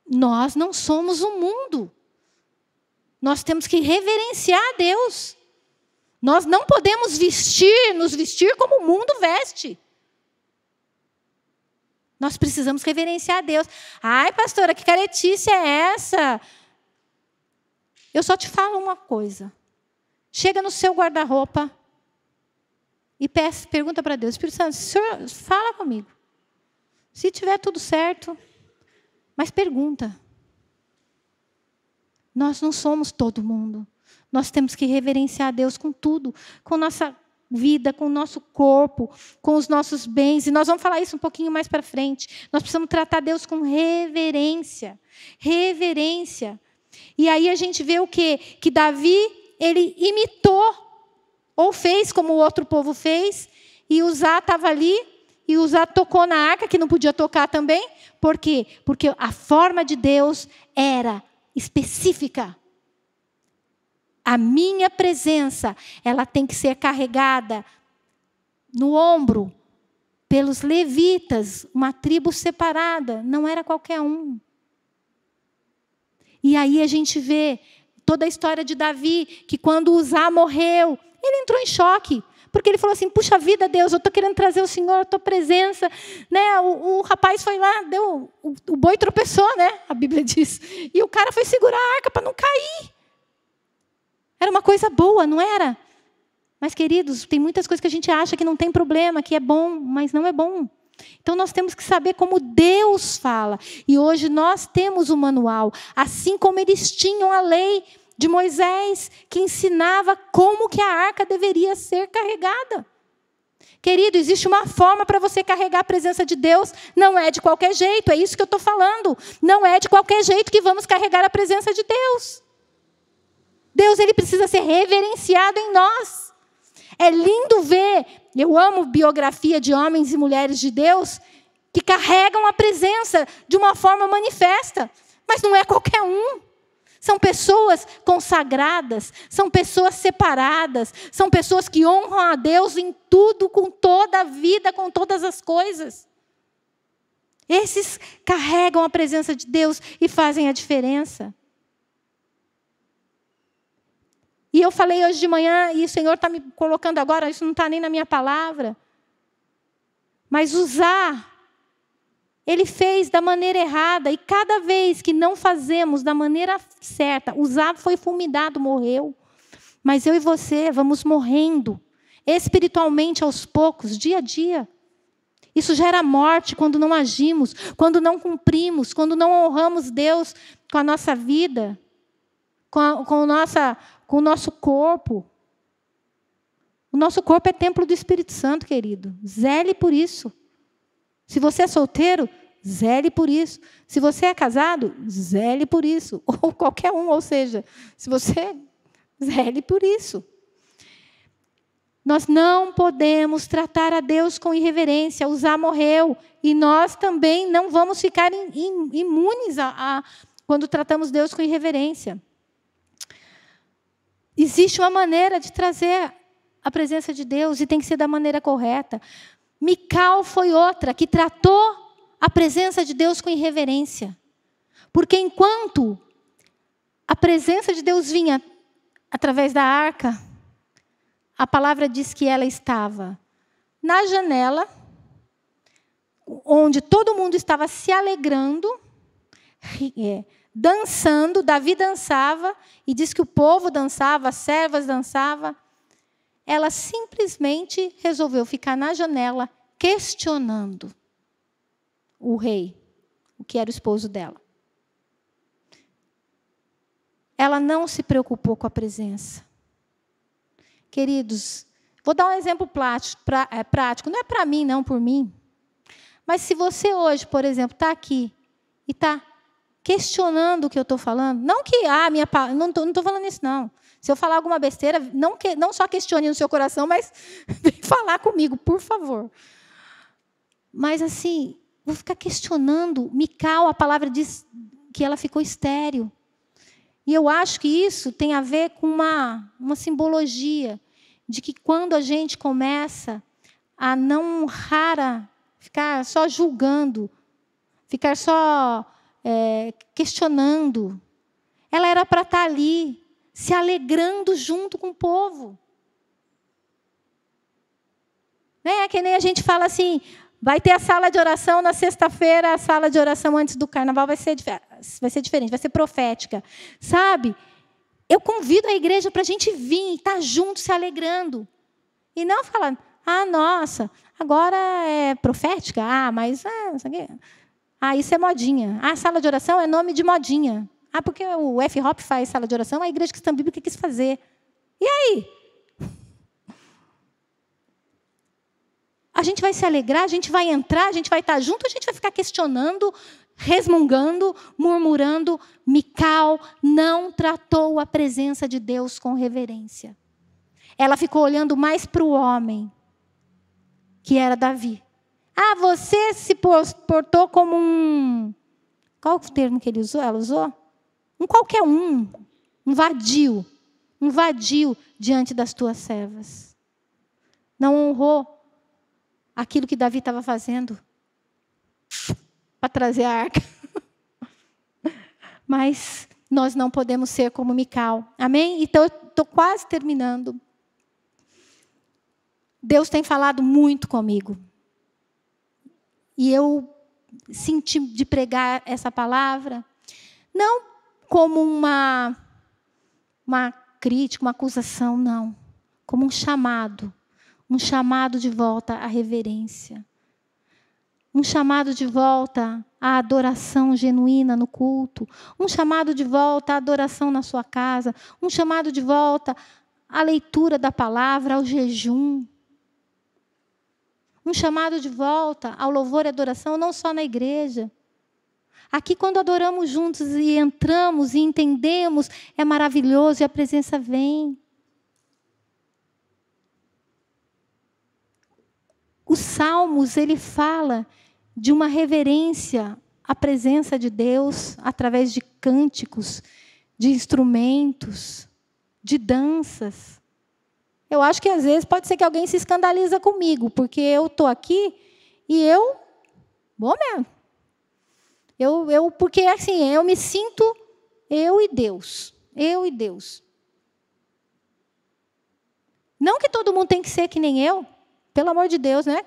nós não somos o mundo. Nós temos que reverenciar a Deus. Nós não podemos nos vestir como o mundo veste. Nós precisamos reverenciar a Deus. Ai, pastora, que caretice é essa? Eu só te falo uma coisa. Chega no seu guarda-roupa e pergunta para Deus, Espírito Santo, Senhor, fala comigo. Se tiver tudo certo, mas pergunta. Nós não somos todo mundo. Nós temos que reverenciar a Deus com tudo, com nossa vida, com o nosso corpo, com os nossos bens. E nós vamos falar isso um pouquinho mais para frente. Nós precisamos tratar Deus com reverência. Reverência. E aí a gente vê o quê? Que Davi, ele imitou, ou fez como o outro povo fez, e Uzá estava ali, e Uzá tocou na arca, que não podia tocar também. Por quê? Porque a forma de Deus era específica. A minha presença, ela tem que ser carregada no ombro pelos levitas, uma tribo separada, não era qualquer um. E aí a gente vê toda a história de Davi, que quando Uzá morreu, ele entrou em choque. Porque ele falou assim, puxa vida, Deus, eu estou querendo trazer o Senhor, a tua presença. Né? O rapaz foi lá, o boi tropeçou, né? A Bíblia diz. E o cara foi segurar a arca para não cair. Era uma coisa boa, não era? Mas, queridos, tem muitas coisas que a gente acha que não tem problema, que é bom, mas não é bom. Então, nós temos que saber como Deus fala. E hoje nós temos o manual. Assim como eles tinham a lei de Moisés, que ensinava como que a arca deveria ser carregada. Querido, existe uma forma para você carregar a presença de Deus. Não é de qualquer jeito, é isso que eu estou falando. Não é de qualquer jeito que vamos carregar a presença de Deus. Deus, ele precisa ser reverenciado em nós. É lindo ver, eu amo biografia de homens e mulheres de Deus que carregam a presença de uma forma manifesta. Mas não é qualquer um. São pessoas consagradas, são pessoas separadas, são pessoas que honram a Deus em tudo, com toda a vida, com todas as coisas. Esses carregam a presença de Deus e fazem a diferença. E eu falei hoje de manhã, e o Senhor está me colocando agora, isso não está nem na minha palavra. Mas usar, Ele fez da maneira errada, e cada vez que não fazemos da maneira certa, Uzá foi fulminado, morreu. Mas eu e você vamos morrendo, espiritualmente aos poucos, dia a dia. Isso gera morte quando não agimos, quando não cumprimos, quando não honramos Deus com a nossa vida, com o nosso corpo. O nosso corpo é templo do Espírito Santo, querido. Zele por isso. Se você é solteiro, zele por isso. Se você é casado, zele por isso. Ou qualquer um, ou seja, se você zele por isso. Nós não podemos tratar a Deus com irreverência. Uzá morreu. E nós também não vamos ficar imunes quando tratamos Deus com irreverência. Existe uma maneira de trazer a presença de Deus e tem que ser da maneira correta. Mical foi outra que tratou a presença de Deus com irreverência. Porque enquanto a presença de Deus vinha através da arca, a palavra diz que ela estava na janela, onde todo mundo estava se alegrando, dançando. Davi dançava, e diz que o povo dançava, as servas dançavam. Ela simplesmente resolveu ficar na janela, questionando o rei, o que era o esposo dela. Ela não se preocupou com a presença. Queridos, vou dar um exemplo prático. Não é para mim, não, por mim. Mas se você hoje, por exemplo, está aqui e está questionando o que eu estou falando, não que, não estou falando isso, não. Se eu falar alguma besteira, não só questione no seu coração, mas vem falar comigo, por favor. Mas assim, vou ficar questionando. Mical, a palavra diz que ela ficou estéril. E eu acho que isso tem a ver com uma simbologia de que quando a gente começa a não honrar, ficar só julgando, ficar só questionando, ela era para estar ali, se alegrando junto com o povo. Né? Que nem a gente fala assim, vai ter a sala de oração na sexta-feira, a sala de oração antes do carnaval vai ser diferente, vai ser profética. Sabe? Eu convido a igreja para a gente vir, estar junto, se alegrando. E não falar, nossa, agora é profética? Mas isso é modinha. Sala de oração é nome de modinha. Porque o F-Hop faz sala de oração, a igreja cristã bíblica quis fazer. E aí? A gente vai se alegrar, a gente vai entrar, a gente vai estar junto, a gente vai ficar questionando, resmungando, murmurando. Mical não tratou a presença de Deus com reverência. Ela ficou olhando mais para o homem, que era Davi. Você se portou como um... Qual o termo que ela usou? Um qualquer um vadio. Um vadio diante das tuas servas. Não honrou aquilo que Davi estava fazendo para trazer a arca. Mas nós não podemos ser como Mical. Amém? Então, eu estou quase terminando. Deus tem falado muito comigo. E eu senti de pregar essa palavra, não como uma crítica, uma acusação, não. Como um chamado de volta à reverência. Um chamado de volta à adoração genuína no culto. Um chamado de volta à adoração na sua casa. Um chamado de volta à leitura da palavra, ao jejum. Um chamado de volta ao louvor e adoração, não só na igreja. Aqui, quando adoramos juntos e entramos e entendemos, é maravilhoso e a presença vem. Os Salmos, ele fala de uma reverência à presença de Deus através de cânticos, de instrumentos, de danças. Eu acho que às vezes pode ser que alguém se escandaliza comigo, porque eu estou aqui e eu vou mesmo. Porque assim, eu me sinto eu e Deus. Eu e Deus. Não que todo mundo tem que ser que nem eu, pelo amor de Deus, né?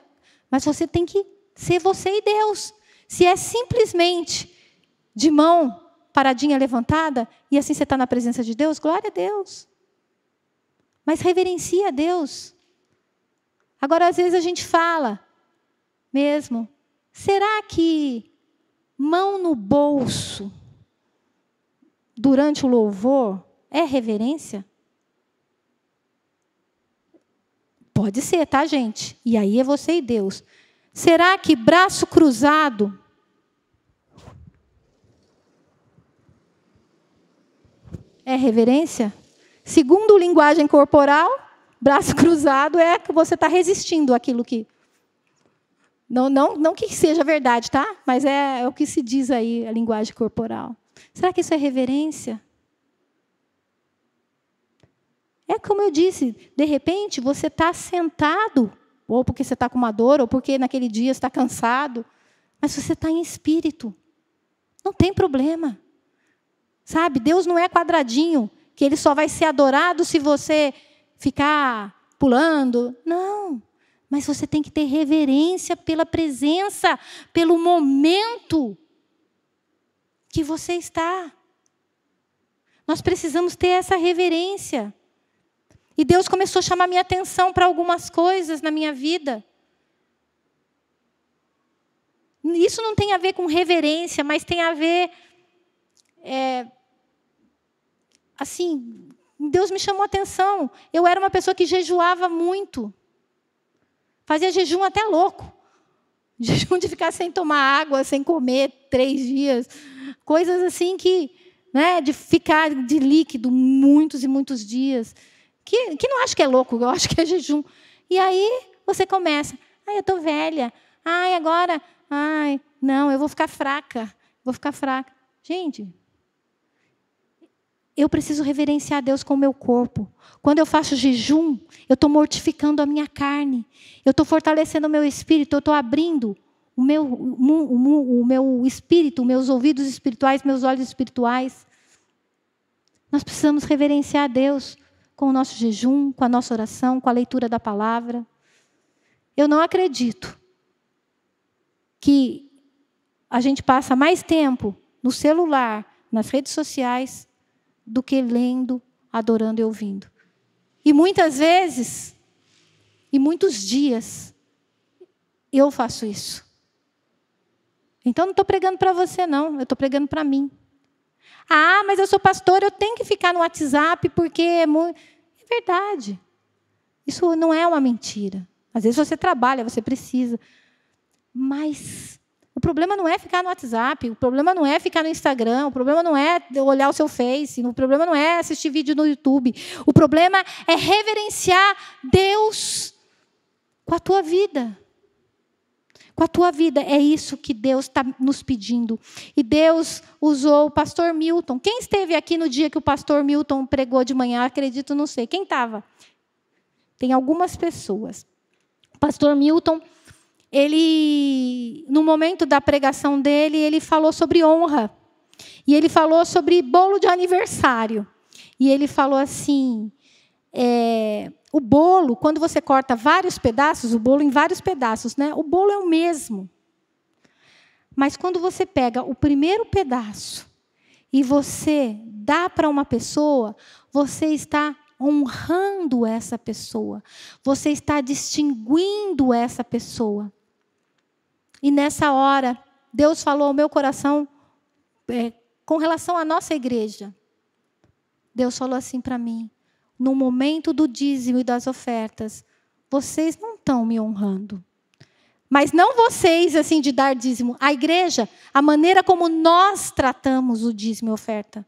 Mas você tem que ser você e Deus. Se é simplesmente de mão paradinha levantada, e assim você está na presença de Deus, glória a Deus. Mas reverencia a Deus. Agora, às vezes a gente fala mesmo, será que mão no bolso durante o louvor é reverência? Pode ser, tá, gente? E aí é você e Deus. Será que braço cruzado é reverência? Segundo linguagem corporal, braço cruzado é que você está resistindo àquilo que... Não que seja verdade, tá? Mas é o que se diz aí, a linguagem corporal. Será que isso é reverência? É como eu disse, de repente você está sentado, ou porque você está com uma dor, ou porque naquele dia você está cansado, mas você está em espírito. Não tem problema. Sabe, Deus não é quadradinho, que Ele só vai ser adorado se você ficar pulando. Não, mas você tem que ter reverência pela presença, pelo momento que você está. Nós precisamos ter essa reverência. E Deus começou a chamar minha atenção para algumas coisas na minha vida. Isso não tem a ver com reverência, mas tem a ver... assim, Deus me chamou a atenção. Eu era uma pessoa que jejuava muito. Fazia jejum até louco. Jejum de ficar sem tomar água, sem comer 3 dias. Coisas assim que... né, de ficar de líquido muitos e muitos dias. Que não acho que é louco, eu acho que é jejum. E aí você começa. Ai, eu estou velha. Ai, agora... ai, não, eu vou ficar fraca. Vou ficar fraca. Gente... eu preciso reverenciar a Deus com o meu corpo. Quando eu faço jejum, eu estou mortificando a minha carne. Eu estou fortalecendo o meu espírito. Eu estou abrindo o meu espírito, meus ouvidos espirituais, meus olhos espirituais. Nós precisamos reverenciar a Deus com o nosso jejum, com a nossa oração, com a leitura da palavra. Eu não acredito que a gente passa mais tempo no celular, nas redes sociais, do que lendo, adorando e ouvindo. E muitas vezes, e muitos dias, eu faço isso. Então, não estou pregando para você, não. Eu estou pregando para mim. Ah, mas eu sou pastor, eu tenho que ficar no WhatsApp, porque é muito... É verdade. Isso não é uma mentira. Às vezes você trabalha, você precisa. Mas... o problema não é ficar no WhatsApp, o problema não é ficar no Instagram, o problema não é olhar o seu Face, o problema não é assistir vídeo no YouTube. O problema é reverenciar Deus com a tua vida. Com a tua vida. É isso que Deus está nos pedindo. E Deus usou o pastor Milton. Quem esteve aqui no dia que o pastor Milton pregou de manhã? Acredito, não sei. Quem estava? Tem algumas pessoas. O pastor Milton... ele, no momento da pregação dele, ele falou sobre honra. E ele falou sobre bolo de aniversário. E ele falou assim, o bolo, quando você corta vários pedaços, o bolo em vários pedaços, né? O bolo é o mesmo. Mas quando você pega o primeiro pedaço e você dá para uma pessoa, você está honrando essa pessoa. Você está distinguindo essa pessoa. E nessa hora, Deus falou ao meu coração, com relação à nossa igreja. Deus falou assim para mim, no momento do dízimo e das ofertas, vocês não estão me honrando. Mas não vocês, assim, de dar dízimo. A igreja, a maneira como nós tratamos o dízimo e oferta.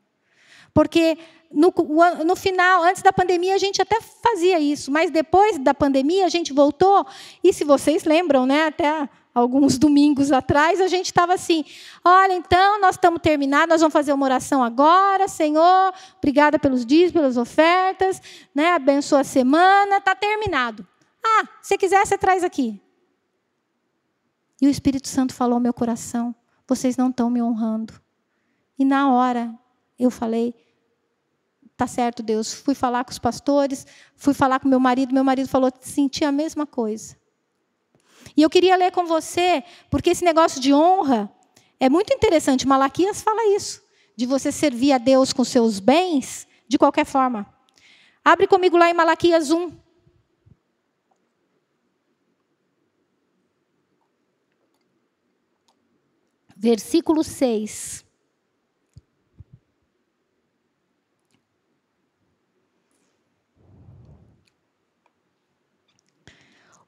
Porque no final, antes da pandemia, a gente até fazia isso. Mas depois da pandemia, a gente voltou. E se vocês lembram, né, até alguns domingos atrás, a gente estava assim, olha, então, nós estamos terminados, nós vamos fazer uma oração agora, Senhor, obrigada pelos dízimos, pelas ofertas, né, abençoa a semana, está terminado. Ah, se quiser, você traz aqui. E o Espírito Santo falou ao meu coração, vocês não estão me honrando. E na hora, eu falei, tá certo, Deus. Fui falar com os pastores, fui falar com meu marido falou, senti a mesma coisa. E eu queria ler com você, porque esse negócio de honra é muito interessante. Malaquias fala isso, de você servir a Deus com seus bens, de qualquer forma. Abre comigo lá em Malaquias 1. Versículo 6.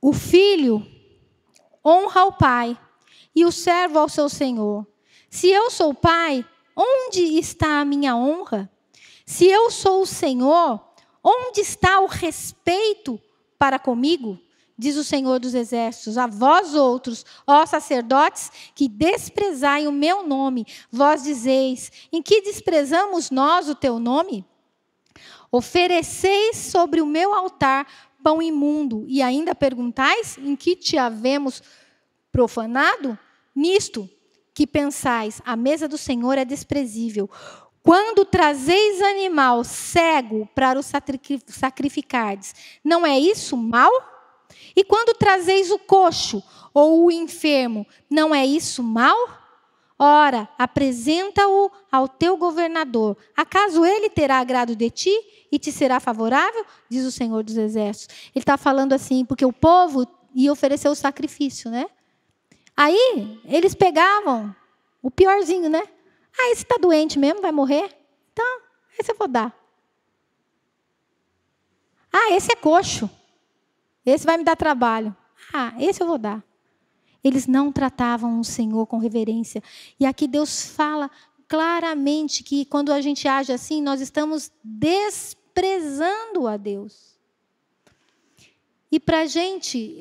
O filho honra o pai, e o servo ao seu senhor. Se eu sou o pai, onde está a minha honra? Se eu sou o Senhor, onde está o respeito para comigo? Diz o Senhor dos Exércitos, a vós outros, ó sacerdotes, que desprezai o meu nome, vós dizeis, em que desprezamos nós o teu nome? Ofereceis sobre o meu altar pão imundo, e ainda perguntais, em que te havemos profanado? Nisto que pensais, a mesa do Senhor é desprezível. Quando trazeis animal cego para o sacrificardes, não é isso mal? E quando trazeis o coxo ou o enfermo, não é isso mal? Ora, apresenta-o ao teu governador. Acaso ele terá agrado de ti e te será favorável? Diz o Senhor dos Exércitos. Ele está falando assim, porque o povo ia oferecer o sacrifício, né? Aí, eles pegavam o piorzinho, né? Ah, esse está doente mesmo, vai morrer? Então, esse eu vou dar. Ah, esse é coxo. Esse vai me dar trabalho. Ah, esse eu vou dar. Eles não tratavam o Senhor com reverência. E aqui Deus fala claramente que quando a gente age assim, nós estamos desprezando a Deus. E para a gente,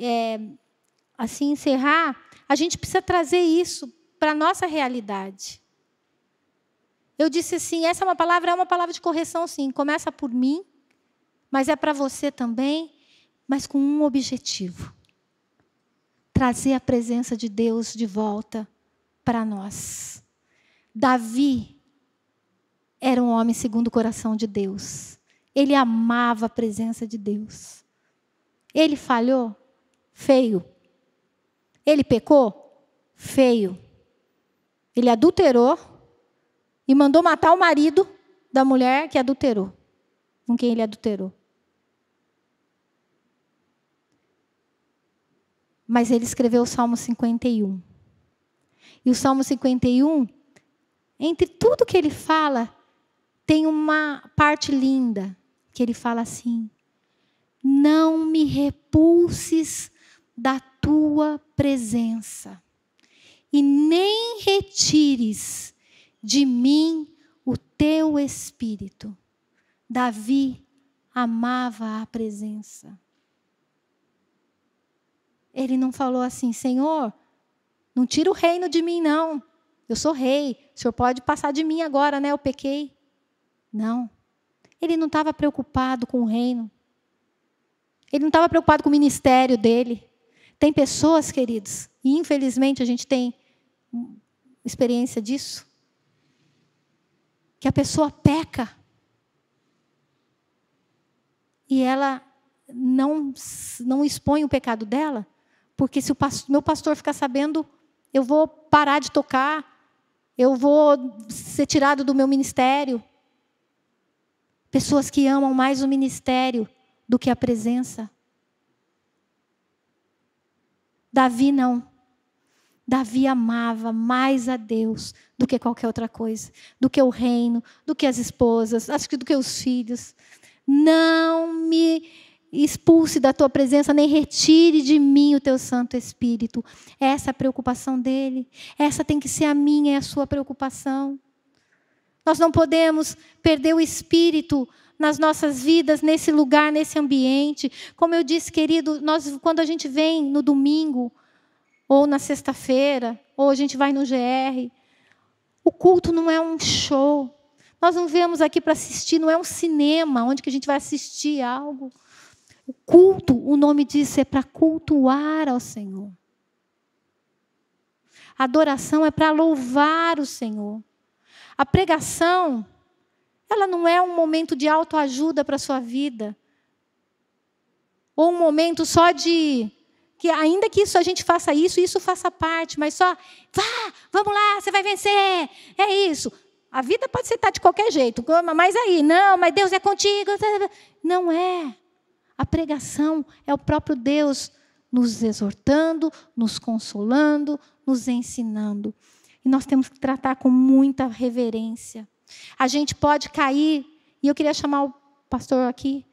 assim, encerrar, a gente precisa trazer isso para a nossa realidade. Eu disse assim, essa é uma palavra de correção, sim. Começa por mim, mas é para você também, mas com um objetivo. Trazer a presença de Deus de volta para nós. Davi era um homem segundo o coração de Deus. Ele amava a presença de Deus. Ele falhou? Feio. Ele pecou? Feio. Ele adulterou e mandou matar o marido da mulher que adulterou, com quem ele adulterou. Mas ele escreveu o Salmo 51. E o Salmo 51, entre tudo que ele fala, tem uma parte linda, que ele fala assim: não me repulses da tua presença, e nem retires de mim o teu espírito. Davi amava a presença. Ele não falou assim, Senhor, não tira o reino de mim, não. Eu sou rei, o Senhor pode passar de mim agora, né? Eu pequei. Não. Ele não estava preocupado com o reino. Ele não estava preocupado com o ministério dele. Tem pessoas, queridos, e infelizmente a gente tem experiência disso, que a pessoa peca e ela não expõe o pecado dela, porque se o meu pastor ficar sabendo, eu vou parar de tocar, eu vou ser tirado do meu ministério. Pessoas que amam mais o ministério do que a presença. Davi não. Davi amava mais a Deus do que qualquer outra coisa, do que o reino, do que as esposas, acho que do que os filhos. Não me expulse da tua presença, nem retire de mim o teu Santo Espírito. Essa é a preocupação dele. Essa tem que ser a minha e a sua preocupação. Nós não podemos perder o Espírito nas nossas vidas, nesse lugar, nesse ambiente. Como eu disse, querido, quando a gente vem no domingo, ou na sexta-feira, ou a gente vai no GR, o culto não é um show. Nós não viemos aqui para assistir, não é um cinema, onde que a gente vai assistir algo. O culto, o nome disso é para cultuar ao Senhor. A adoração é para louvar o Senhor. A pregação, ela não é um momento de autoajuda para a sua vida. Ou um momento só de... que ainda que a gente faça isso faça parte, mas só, vamos lá, você vai vencer, é isso. A vida pode ser de qualquer jeito, mas aí, não, mas Deus é contigo. Não é. A pregação é o próprio Deus nos exortando, nos consolando, nos ensinando. E nós temos que tratar com muita reverência. A gente pode cair, e eu queria chamar o pastor aqui,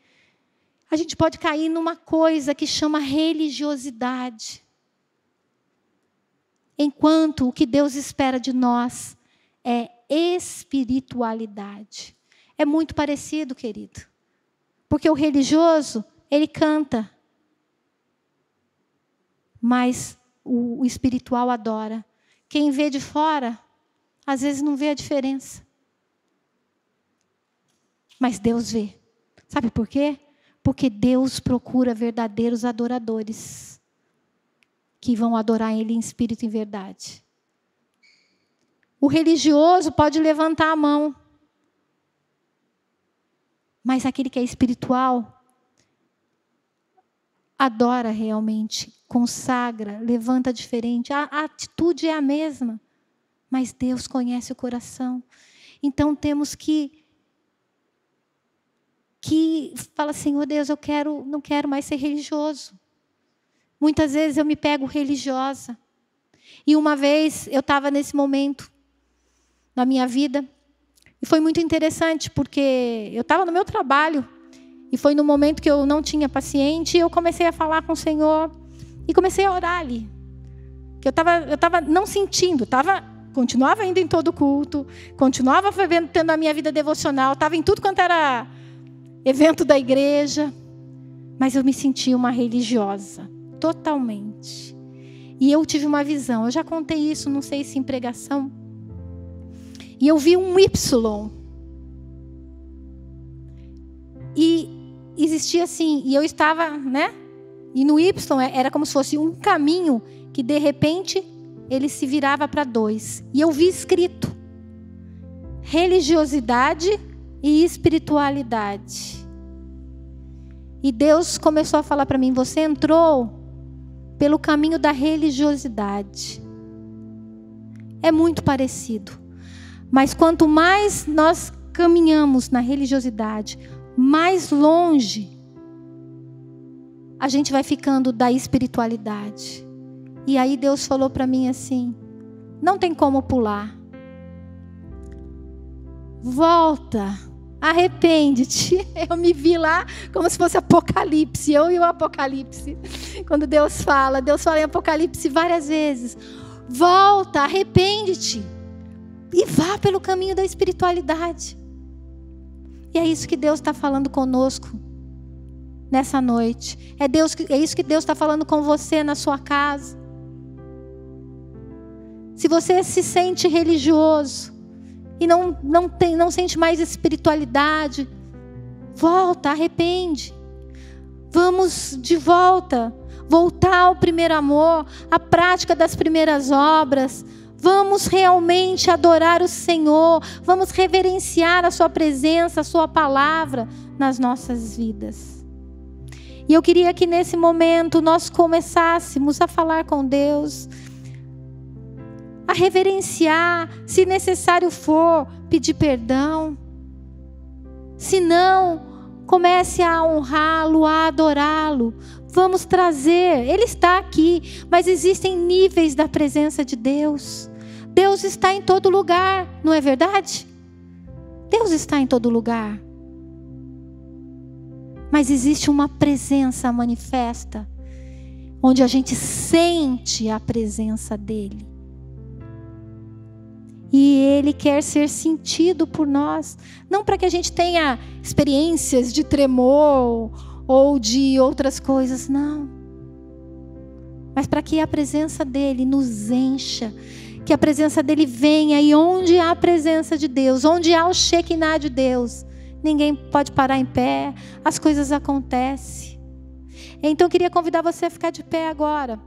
a gente pode cair numa coisa que chama religiosidade. Enquanto o que Deus espera de nós é espiritualidade. É muito parecido, querido. Porque o religioso, ele canta. Mas o espiritual adora. Quem vê de fora, às vezes não vê a diferença. Mas Deus vê. Sabe por quê? Porque Deus procura verdadeiros adoradores que vão adorar Ele em espírito e em verdade. O religioso pode levantar a mão, mas aquele que é espiritual adora realmente, consagra, levanta diferente. A atitude é a mesma, mas Deus conhece o coração. Então temos que fala, Senhor Deus, não quero mais ser religioso. Muitas vezes eu me pego religiosa. E uma vez eu estava nesse momento na minha vida, e foi muito interessante, porque eu estava no meu trabalho, e foi no momento que eu não tinha paciente, e eu comecei a falar com o Senhor, e comecei a orar ali. Que eu estava não sentindo, continuava indo em todo culto, continuava tendo a minha vida devocional, estava em tudo quanto era evento da igreja, mas eu me sentia uma religiosa, totalmente. E eu tive uma visão, eu já contei isso, não sei se em pregação, e eu vi um Y, e existia assim, e eu estava, e no Y era como se fosse um caminho, que de repente, ele se virava para 2, e eu vi escrito, religiosidade e espiritualidade. E Deus começou a falar para mim, você entrou pelo caminho da religiosidade. É muito parecido. Mas quanto mais nós caminhamos na religiosidade, mais longe a gente vai ficando da espiritualidade. E aí Deus falou para mim assim, não tem como pular. Volta, arrepende-te. Eu me vi lá como se fosse Apocalipse, eu e o Apocalipse. Quando Deus fala em Apocalipse várias vezes. Volta, arrepende-te. E vá pelo caminho da espiritualidade. E é isso que Deus está falando conosco nessa noite. É isso que Deus está falando com você na sua casa. Se você se sente religioso e não sente mais espiritualidade, volta, arrepende. Vamos de voltar ao primeiro amor, à prática das primeiras obras. Vamos realmente adorar o Senhor, vamos reverenciar a sua presença, a sua palavra nas nossas vidas. E eu queria que nesse momento nós começássemos a falar com Deus, a reverenciar, se necessário for, pedir perdão. Se não, comece a honrá-lo, a adorá-lo. Vamos trazer, Ele está aqui, mas existem níveis da presença de Deus. Deus está em todo lugar, não é verdade? Deus está em todo lugar. Mas existe uma presença manifesta, onde a gente sente a presença dele. E ele quer ser sentido por nós. Não para que a gente tenha experiências de tremor ou de outras coisas, não. Mas para que a presença dele nos encha. Que a presença dele venha. E onde há a presença de Deus, onde há o Shekinah de Deus, ninguém pode parar em pé. As coisas acontecem. Então eu queria convidar você a ficar de pé agora.